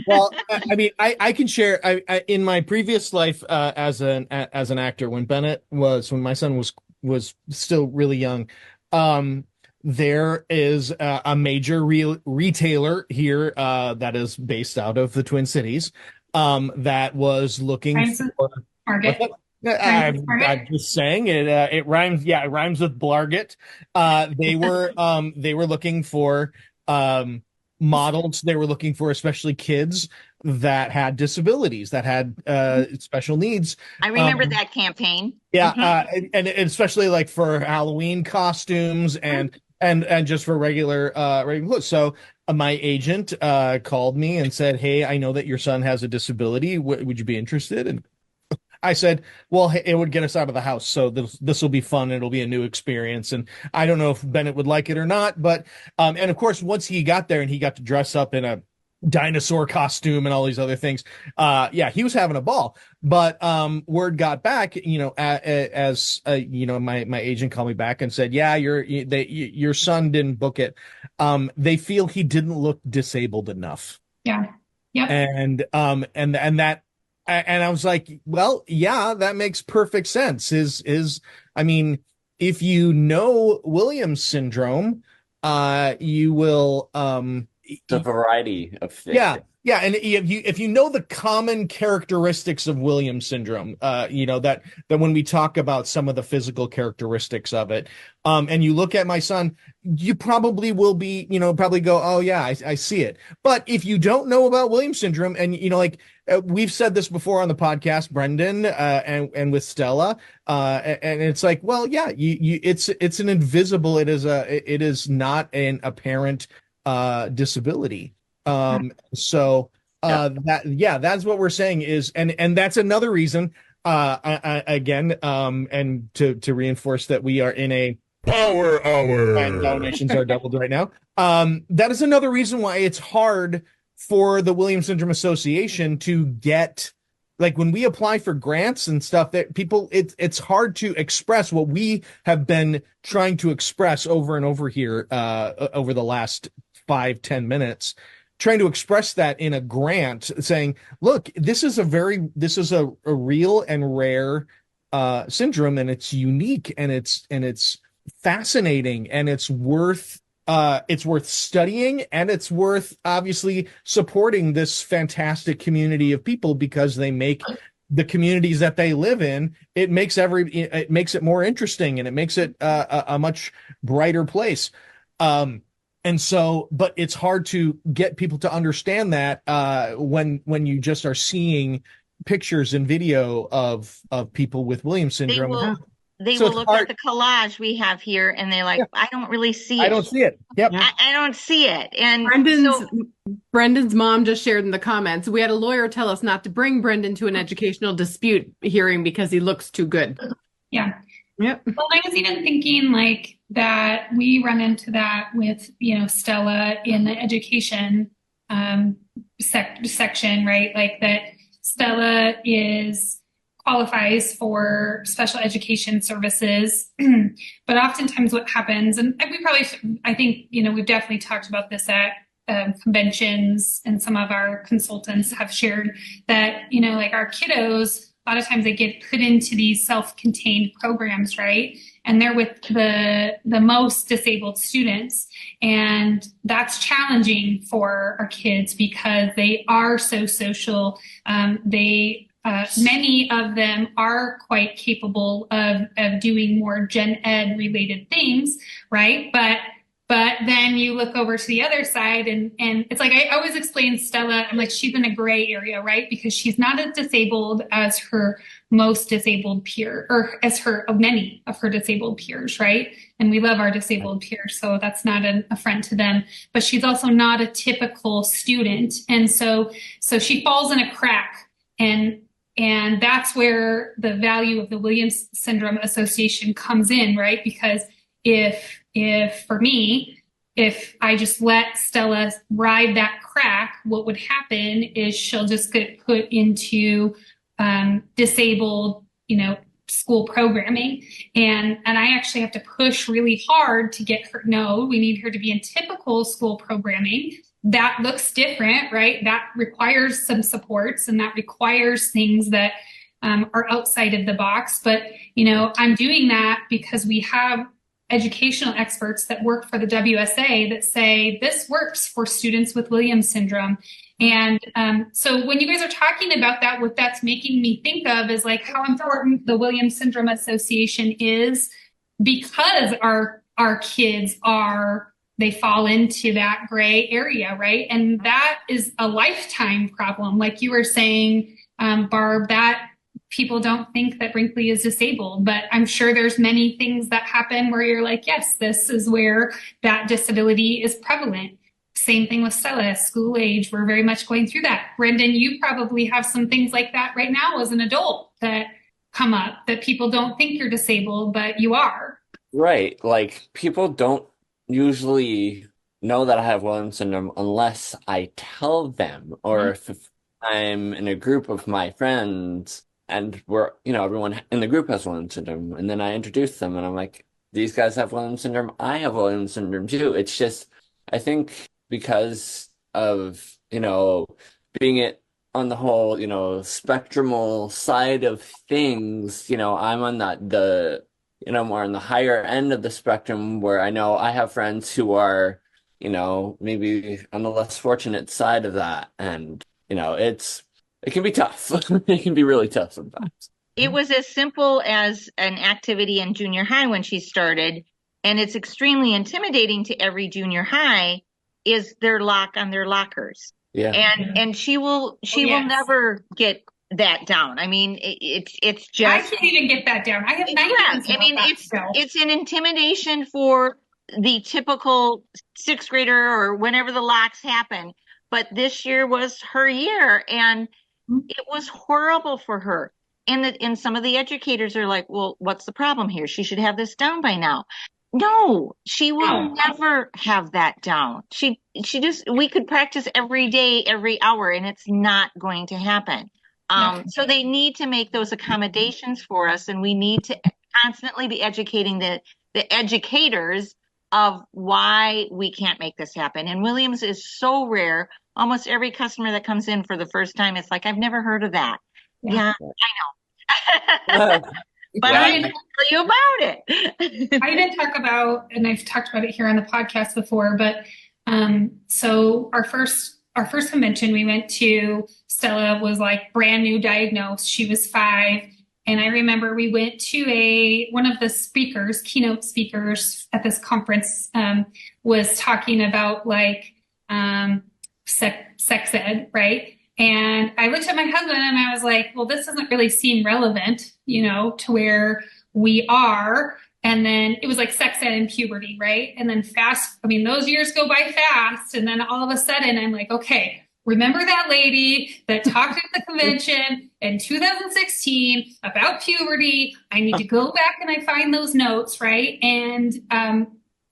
Well, I mean, I can share. I in my previous life as an actor, when my son was still really young, there is a major retailer here that is based out of the Twin Cities that was looking for Target. I'm just saying it. It rhymes. Yeah, it rhymes with Blarget. They were looking for models. They were looking for especially kids that had disabilities, that had special needs. I remember that campaign. Yeah, Mm-hmm. and especially like for Halloween costumes and just for regular clothes. So my agent called me and said, "Hey, I know that your son has a disability. Would you be interested?" And I said, well, it would get us out of the house. So this will be fun. It'll be a new experience. And I don't know if Bennett would like it or not. But, and of course, once he got there and he got to dress up in a dinosaur costume and all these other things, he was having a ball. But word got back, as my agent called me back and said, yeah, your son didn't book it. They feel he didn't look disabled enough. Yeah. Yeah. And that. And I was like, well, yeah, that makes perfect sense. I mean, if you know Williams syndrome, you will, it's a variety of things. Yeah. And if you know the common characteristics of Williams syndrome, that when we talk about some of the physical characteristics of it, and you look at my son, you probably will be, probably go, oh yeah, I see it. But if you don't know about Williams syndrome, and we've said this before on the podcast, Brendan, and with Stella, and it's like, well, yeah, it's an invisible, it is not an apparent disability. So that's what we're saying is, and that's another reason, again, and to reinforce that we are in Power And Hour. donations are doubled right now. That is another reason why it's hard for the Williams Syndrome Association to get, like, when we apply for grants and stuff, that people, it's hard to express what we have been trying to express over and over here over the last 5-10 minutes, trying to express that in a grant, saying, look, this is a real and rare syndrome, and it's unique, and it's fascinating, and it's worth studying, and it's worth obviously supporting this fantastic community of people, because they make the communities that they live in, it makes it more interesting, and it makes it a much brighter place. And so, but it's hard to get people to understand that when you just are seeing pictures and video of people with Williams syndrome. They So will it's look hard. at the collage we have here and they're like, Yeah. I don't really see it. I don't see it. Yep. I don't see it. And Brendan's mom just shared in the comments, we had a lawyer tell us not to bring Brendan to an educational dispute hearing because he looks too good. Yeah. Yep. Well, I was even thinking like that we run into that with, Stella in the education section, right? Like that Stella qualifies for special education services. But oftentimes what happens, and I think, we've definitely talked about this at conventions, and some of our consultants have shared that, like our kiddos, a lot of times they get put into these self-contained programs, right? And they're with the most disabled students. And that's challenging for our kids because they are so social. Many of them are quite capable of doing more gen ed related things, right? But then you look over to the other side, and it's like I always explain Stella, I'm like, she's in a gray area, right? Because she's not as disabled as her most disabled peer, or as many of her disabled peers, right? And we love our disabled peers, so that's not an affront to them. But she's also not a typical student, and so she falls in a crack, and that's where the value of the Williams Syndrome Association comes in, right? Because if for me, if I just let Stella ride that crack, what would happen is she'll just get put into disabled, school programming. And I actually have to push really hard to get her. No, we need her to be in typical school programming. That looks different, right? That requires some supports, and that requires things that are outside of the box. But, I'm doing that because we have educational experts that work for the WSA that say this works for students with Williams syndrome. And so when you guys are talking about that, what that's making me think of is like how important the Williams Syndrome Association is, because our kids they fall into that gray area, right? And that is a lifetime problem. Like you were saying, Barb, that people don't think that Brinkley is disabled, but I'm sure there's many things that happen where you're like, yes, this is where that disability is prevalent. Same thing with Stella, school age. We're very much going through that. Brendan, you probably have some things like that right now as an adult that come up that people don't think you're disabled, but you are. Right. Like people don't usually know that I have Williams syndrome unless I tell them, or if I'm in a group of my friends and everyone in the group has Williams syndrome, and then I introduce them and I'm like, these guys have Williams syndrome. I have Williams syndrome too. It's just, I think because of, being it on the whole, spectrumal side of things, I'm on more on the higher end of the spectrum, where I know I have friends who are, maybe on the less fortunate side of that. And, it can be tough. It can be really tough sometimes. It was as simple as an activity in junior high when she started, and it's extremely intimidating to every junior high, is their lock on their lockers. Yeah. And she will never get that down. I mean, it's just, I can't even get that down. I have 90. I mean, it's an intimidation for the typical sixth grader or whenever the locks happen. But this year was her year, and it was horrible for her. And some of the educators are like, well, what's the problem here? She should have this down by now. No, she will never have that down. We could practice every day, every hour, and it's not going to happen. So they need to make those accommodations for us, and we need to constantly be educating the educators of why we can't make this happen. And Williams is so rare. Almost every customer that comes in for the first time, it's like, I've never heard of that. Yeah, I know. But I didn't tell you about it. I didn't talk about, and I've talked about it here on the podcast before, but so our first convention we went to, Stella was like brand new diagnosed. She was 5. And I remember we went to one of the speakers, keynote speakers at this conference, was talking about like sex ed, right? And I looked at my husband and I was like, well, this doesn't really seem relevant, to where we are. And then it was like sex ed and puberty, right? And then those years go by fast. And then all of a sudden I'm like, okay, remember that lady that talked at the convention in 2016 about puberty? I need to go back and I find those notes, right? And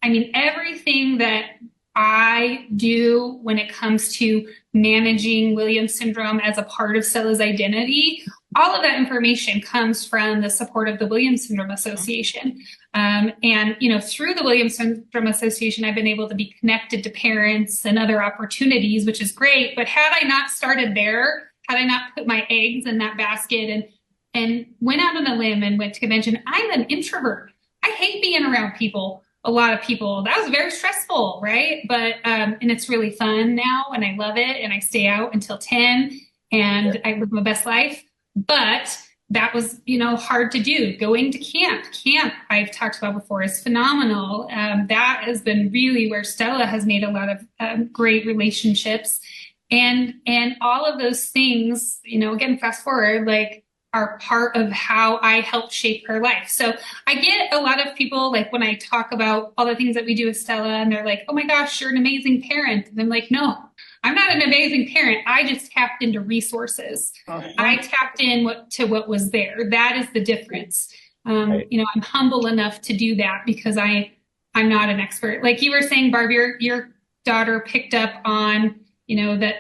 everything that I do when it comes to managing Williams syndrome as a part of Stella's identity, all of that information comes from the support of the Williams Syndrome Association. Through the Williams Syndrome Association, I've been able to be connected to parents and other opportunities, which is great. But had I not started there, had I not put my eggs in that basket and went out on a limb and went to convention, I'm an introvert. I hate being around people. A lot of people. That was very stressful, right? But and it's really fun now, and I love it, and I stay out until 10, and I live my best life. But that was, hard to do. Going to camp, I've talked about before, is phenomenal. That has been really where Stella has made a lot of great relationships, and all of those things. Again, fast forward, like, are part of how I help shape her life. So I get a lot of people, like, when I talk about all the things that we do with Stella, and they're like, oh my gosh, you're an amazing parent. And I'm like, no, I'm not an amazing parent. I just tapped into resources. I tapped to what was there. That is the difference. I'm humble enough to do that because I'm not an expert. Like you were saying, Barb, your daughter picked up on, that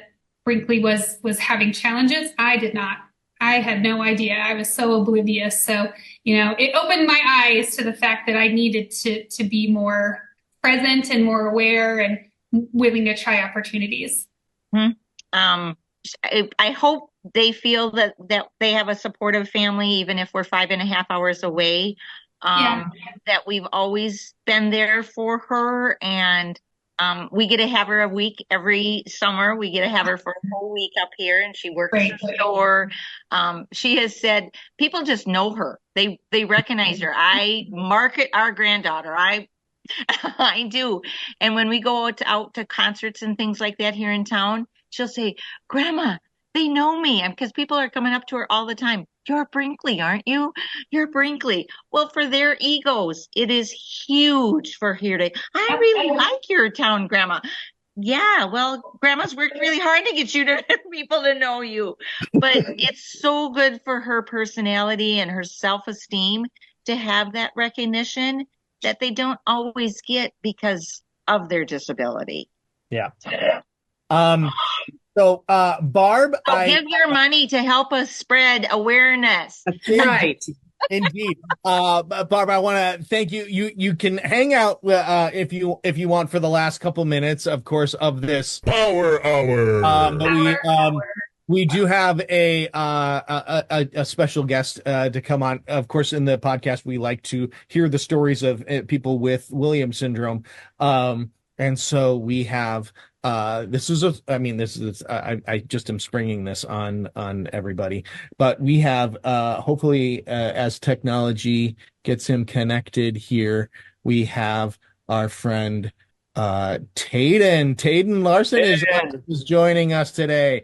Brinkley was having challenges. I did not. I had no idea. I was so oblivious. So, it opened my eyes to the fact that I needed to be more present and more aware and willing to try opportunities. I hope they feel that they have a supportive family, even if we're 5.5 hours away, that we've always been there for her. And we get to have her a week every summer. We get to have her for a whole week up here, and she works in the store. She has said people just know her. They recognize her. I market our granddaughter. I do. And when we go out to concerts and things like that here in town, she'll say, Grandma, they know me. And because people are coming up to her all the time. You're Brinkley, aren't you? You're Brinkley. Well, for their egos, it is huge for here to, I really like your town, Grandma. Yeah, well, Grandma's worked really hard to get people to know you. But it's so good for her personality and her self-esteem to have that recognition that they don't always get because of their disability. Yeah. So, Barb, give your money to help us spread awareness. Right. Indeed. Barb, I want to thank you. You can hang out if you want for the last couple minutes, of course, of this Power Hour. We do have a special guest to come on. Of course, in the podcast, we like to hear the stories of people with Williams syndrome. And so we have I just am springing this on everybody, but we have hopefully as technology gets him connected here, we have our friend Tayden Larsen is joining us today.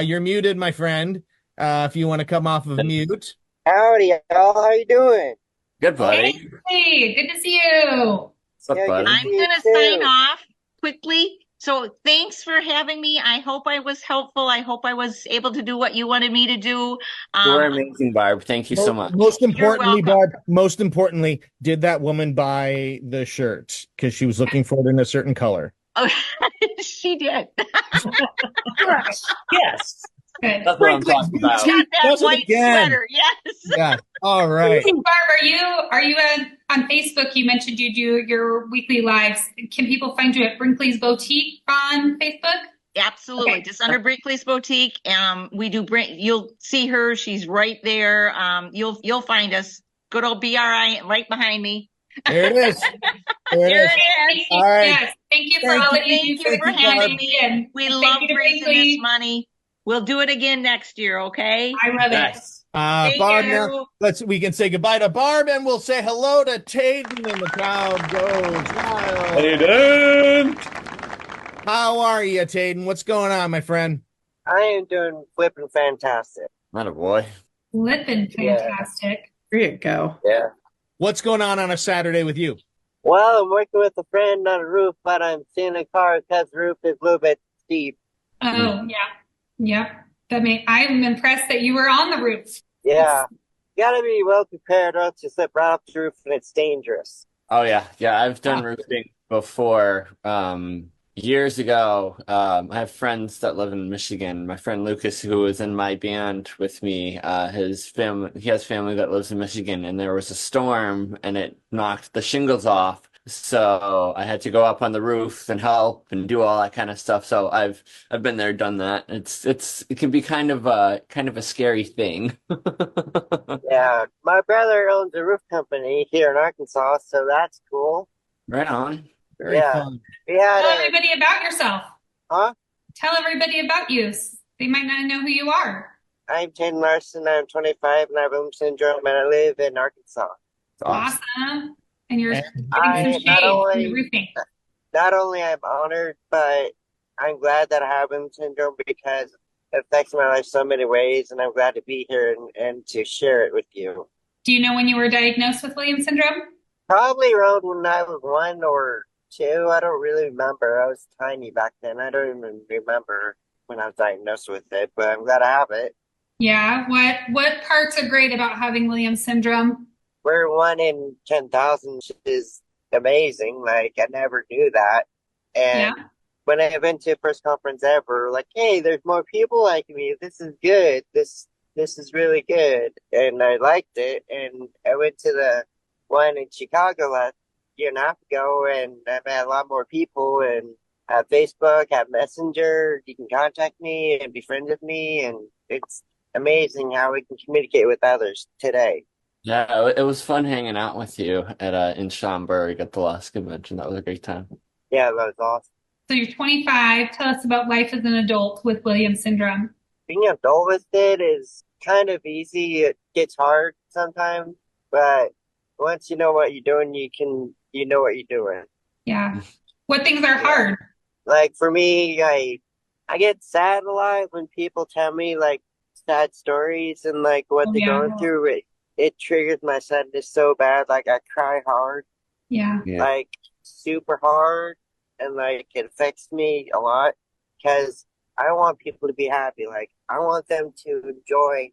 You're muted, my friend. If you want to come off of mute. Howdy, y'all. How you doing? Good, buddy. Hey, good to see you. What's up, buddy? I'm going to sign off quickly So thanks for having me. I hope I was helpful. I hope I was able to do what you wanted me to do. You were amazing, Barb. Thank you so much. Most You're importantly, welcome. Barb, most importantly, did that woman buy the shirt? Because she was looking for it in a certain color. Oh, she did. Yes. Good. That's what I'm talking about. Got that Does it white again. sweater. Yes. Yeah. All right. Barb, are you on Facebook? You mentioned you do your weekly lives. Can people find you at Brinkley's Boutique on Facebook? Absolutely. Okay. Just under Brinkley's Boutique. We do you'll see her. She's right there. You'll find us. Good old BRI right behind me. There it is. There There it is. it is. All right. Yes. Thank you for Thank all you. that you Thank do you for for having humanity. me. We And love thank you to raising Brinkley. this money. We'll do it again next year, okay? I love it. Yes. Thank Barb, you. now we can say goodbye to Barb and we'll say hello to Tayden and the crowd goes wild. Tayden! How are you, Tayden? What's going on, my friend? I am doing flipping fantastic. Not a boy. Flippin' fantastic. There you go. Yeah. What's going on a Saturday with you? Well, I'm working with a friend on a roof, but I'm seeing a car because the roof is a little bit steep. Oh, yeah. Yep. I'm impressed that you were on the roof. Yeah. You gotta be well prepared or else you slip right off the roof and it's dangerous. Oh yeah, yeah. I've done roofing before. Years ago, I have friends that live in Michigan. My friend Lucas, who was in my band with me, he has family that lives in Michigan, and there was a storm, and it knocked the shingles off. So I had to go up on the roof and help and do all that kind of stuff. So I've been there, done that. It can be kind of a scary thing. Yeah. My brother owns a roof company here in Arkansas, so that's cool. Right on. Very Yeah. fun. We had Tell a, everybody about yourself. huh? Tell everybody about you. They might not know who you are. I'm Tayden Larsen, I'm 25 and I have Bloom syndrome and I live in Arkansas. It's awesome. Awesome. And you're And getting I some not shade from only- the roofing. Not only I'm honored, but I'm glad that I have Bloom syndrome because it affects my life so many ways, and I'm glad to be here and to share it with you. Do you know when you were diagnosed with Williams syndrome? Probably around when I was 1 or 2. I don't really remember. I was tiny back then. I don't even remember when I was diagnosed with it, but I'm glad I have it. Yeah. What parts are great about having Williams syndrome? We're 1 in 10,000 is amazing. Like, I never knew that. And when I went to the first conference ever, like, hey, there's more people like me. This is good. This is really good. And I liked it. And I went to the one in Chicago last year and a half ago, and I met a lot more people. And I have Facebook, I have Messenger. You can contact me and be friends with me. And it's amazing how we can communicate with others today. Yeah, it was fun hanging out with you in Schaumburg at the last convention. That was a great time. Yeah, that was awesome. So you're 25. Tell us about life as an adult with Williams syndrome. Being an adult with it is kind of easy. It gets hard sometimes, but once you know what you're doing, you know what you're doing. Yeah. What things are hard? Like for me, I get sad a lot when people tell me like sad stories and like what they're going through. It triggers my sadness so bad. Like I cry hard, Yeah. like super hard, and like it affects me a lot because I want people to be happy. Like I want them to enjoy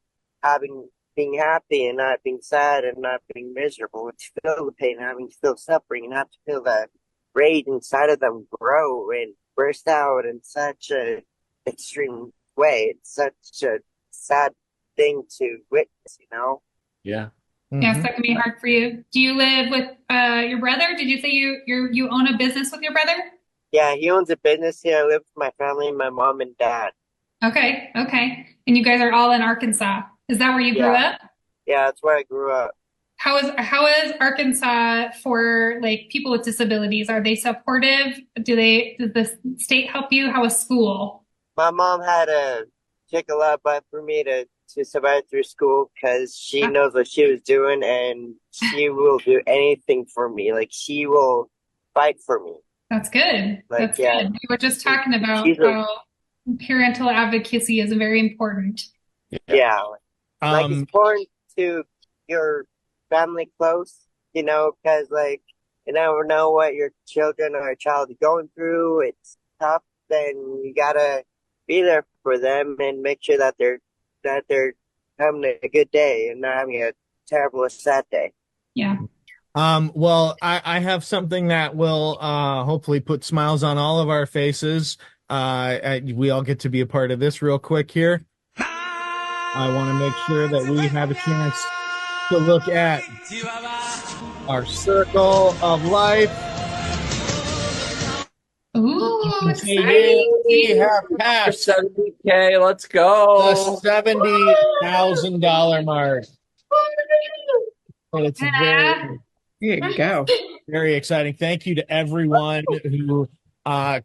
being happy and not being sad and not being miserable, and to feel the pain, having to feel suffering, and have to feel that rage inside of them grow and burst out in such a extreme way. It's such a sad thing to witness, you know? Yeah. Yes, that can be hard for you. Do you live with your brother? Did you say you own a business with your brother? Yeah, he owns a business here. I live with my family, my mom and dad. Okay. And you guys are all in Arkansas. Is that where you grew up? Yeah, that's where I grew up. How is Arkansas for like people with disabilities? Are they supportive? Does the state help you? How is school? My mom had to kick a lot of butt for me to survive through school because she knows what she was doing and she will do anything for me. Like she will fight for me. That's good. Like, That's good. We were just talking about how parental advocacy is very important. Yeah. Like it's important to your family close, because like you never know what your children or a child is going through. It's tough, then you gotta be there for them and make sure that they're having a good day and not having a terrible or sad day. Yeah. Well, I have something that will hopefully put smiles on all of our faces. We all get to be a part of this real quick here. I want to make sure that we have a chance to look at our circle of life. Ooh, We exciting. have passed 70K. Let's the go. $70,000 mark. And it's Yeah. There you go. very exciting. Thank you to everyone who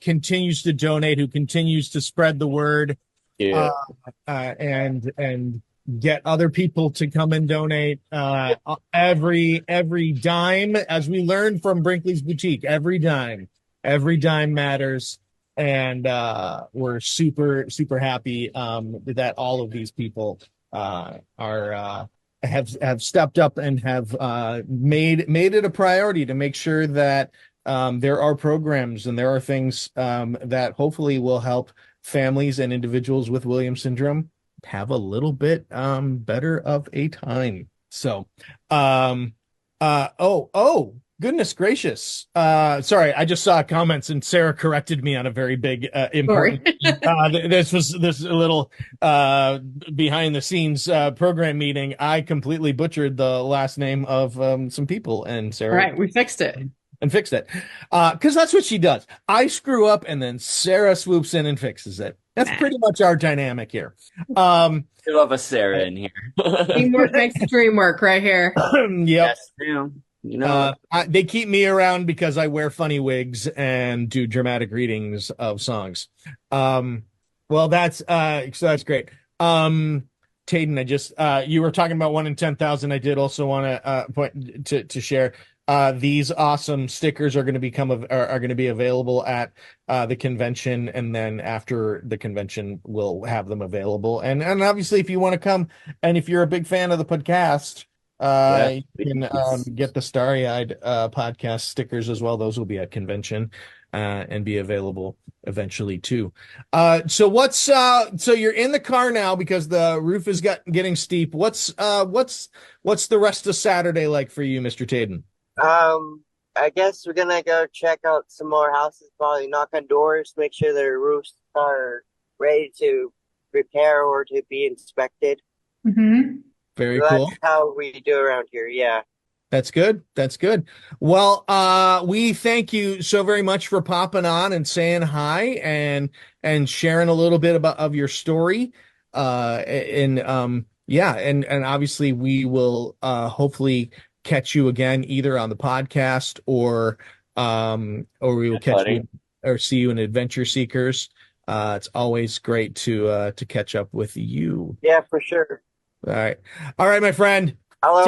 continues to donate, who continues to spread the word, Yeah. and get other people to come and donate. Every dime, as we learned from Brinkley's Boutique, every dime matters. And we're super happy that all of these people have stepped up and have made it a priority to make sure that there are programs and there are things that hopefully will help families and individuals with Williams syndrome have a little bit better of a time. So, goodness gracious. Sorry, I just saw comments and Sarah corrected me on a very big important. This was a little behind the scenes program meeting. I completely butchered the last name of some people, and Sarah. All right, we fixed it. And fixed it. Because that's what she does. I screw up and then Sarah swoops in and fixes it. That's pretty much our dynamic here. We love a Sarah in here. Teamwork makes the dream work right here. Yep. Yes, ma'am. You know, they keep me around because I wear funny wigs and do dramatic readings of songs. Well, that's so that's great. Tayden, I just you were talking about 1 in 10,000. I did also want to point to share. These awesome stickers are going to be available at the convention, and then after the convention, we'll have them available. And obviously, if you want to come, and if you're a big fan of the podcast, you can get the Starry Eyed podcast stickers as well. Those will be at convention and be available eventually too. So you're in the car now because the roof is getting steep. What's the rest of Saturday like for you, Mr. Tayden? I guess we're gonna go check out some more houses, probably knock on doors, make sure their roofs are ready to repair or to be inspected. Mm-hmm. Very So cool. that's how we do around here, yeah. That's good. That's good. Well, we thank you so very much for popping on and saying hi and sharing a little bit of your story. And obviously we will hopefully catch you again either on the podcast or we will catch you or see you in Adventure Seekers. It's always great to catch up with you. Yeah, for sure. All right, my friend. I'll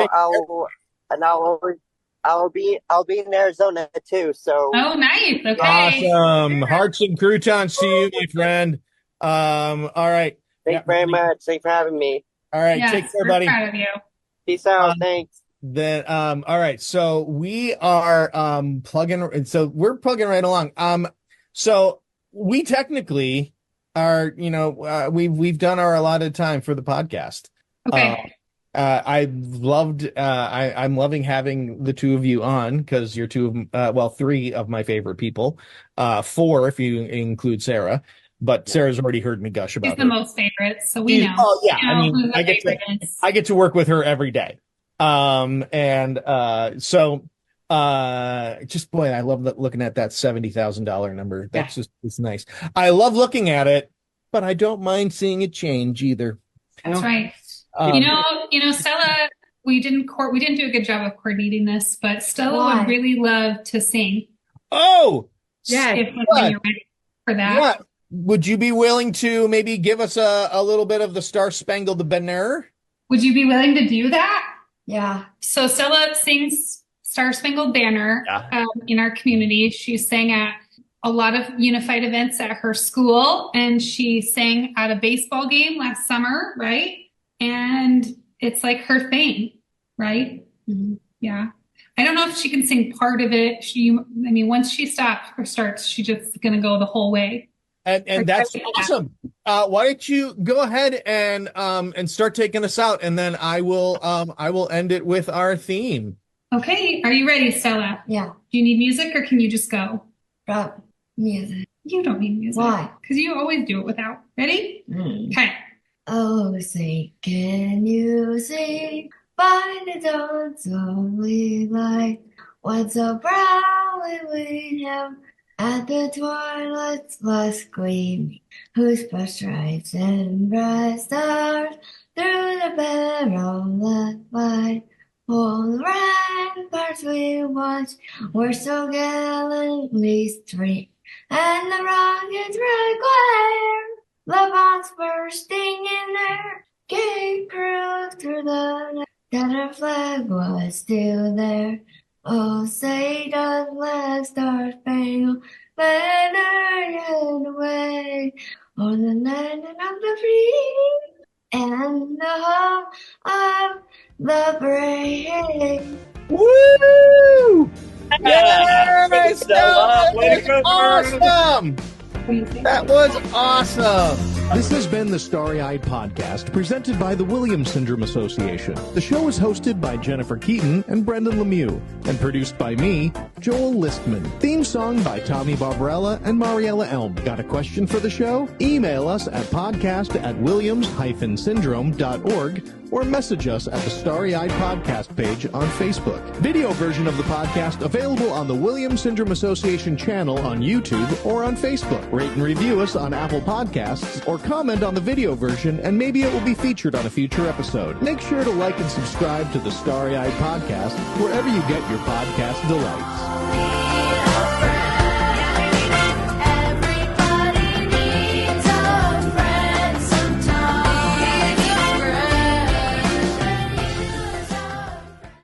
be in Arizona too. So nice. Okay. Awesome. Hearts and croutons to you, my friend. All right. Thanks very much. Thanks for having me. All right. Yes, take care, buddy. Proud of you. Peace out. Thanks. Then all right. So we are we're plugging right along. So we technically are, we've done our allotted time for the podcast. Okay. I'm loving having the two of you on because you're three of my favorite people, four if you include Sarah, but Sarah's already heard me gush about She's her. the most favorite, so we know. Oh yeah, I mean, I get to work with her every day, just boy, I love looking at that $70,000 number. That's it's nice. I love looking at it, but I don't mind seeing it change either. That's right. Stella, we didn't do a good job of coordinating this, but Stella would really love to sing. Oh, yeah. When you're ready for that. Yeah. Would you be willing to maybe give us a little bit of the Star Spangled Banner? Would you be willing to do that? Yeah. So Stella sings Star Spangled Banner in our community. She sang at a lot of unified events at her school, and she sang at a baseball game last summer, right? And it's like her thing, right? Mm-hmm. Yeah. I don't know if she can sing part of it. I mean, once she stops or starts, she's just going to go the whole way. And that's awesome. Why don't you go ahead and start taking us out, and then I will end it with our theme. Okay, are you ready, Stella? Yeah. Do you need music, or can you just go? Music. You don't need music. Why? Because you always do it without. Ready? Okay. Oh, say, can you see by the dawn's early light what so proudly we have at the twilight's last gleaming, whose first stripes and bright stars through the perilous fight? All the ramparts we watched were so gallantly streamed, and the rockets' red glare, the bombs bursting in air, gave proof through the night that our flag was still there. Oh, say does Black Star Spangled Banner yet wave o'er the land of the free and the home of the brave? Woo! Yeah! Yes, Stella, way to go, awesome. That was awesome. This has been the Starry-Eyed Podcast, presented by the Williams Syndrome Association. The show is hosted by Jennifer Keaton and Brendan Lemieux, and produced by me, Joel Listman. Theme song by Tommy Barbarella and Mariella Elm. Got a question for the show? Email us at podcast@williams-syndrome.org or message us at the Starry-Eyed Podcast page on Facebook. Video version of the podcast available on the Williams Syndrome Association channel on YouTube or on Facebook. Rate and review us on Apple Podcasts or comment on the video version, and maybe it will be featured on a future episode. Make sure to like and subscribe to the Starry-Eyed Podcast wherever you get your podcast delights.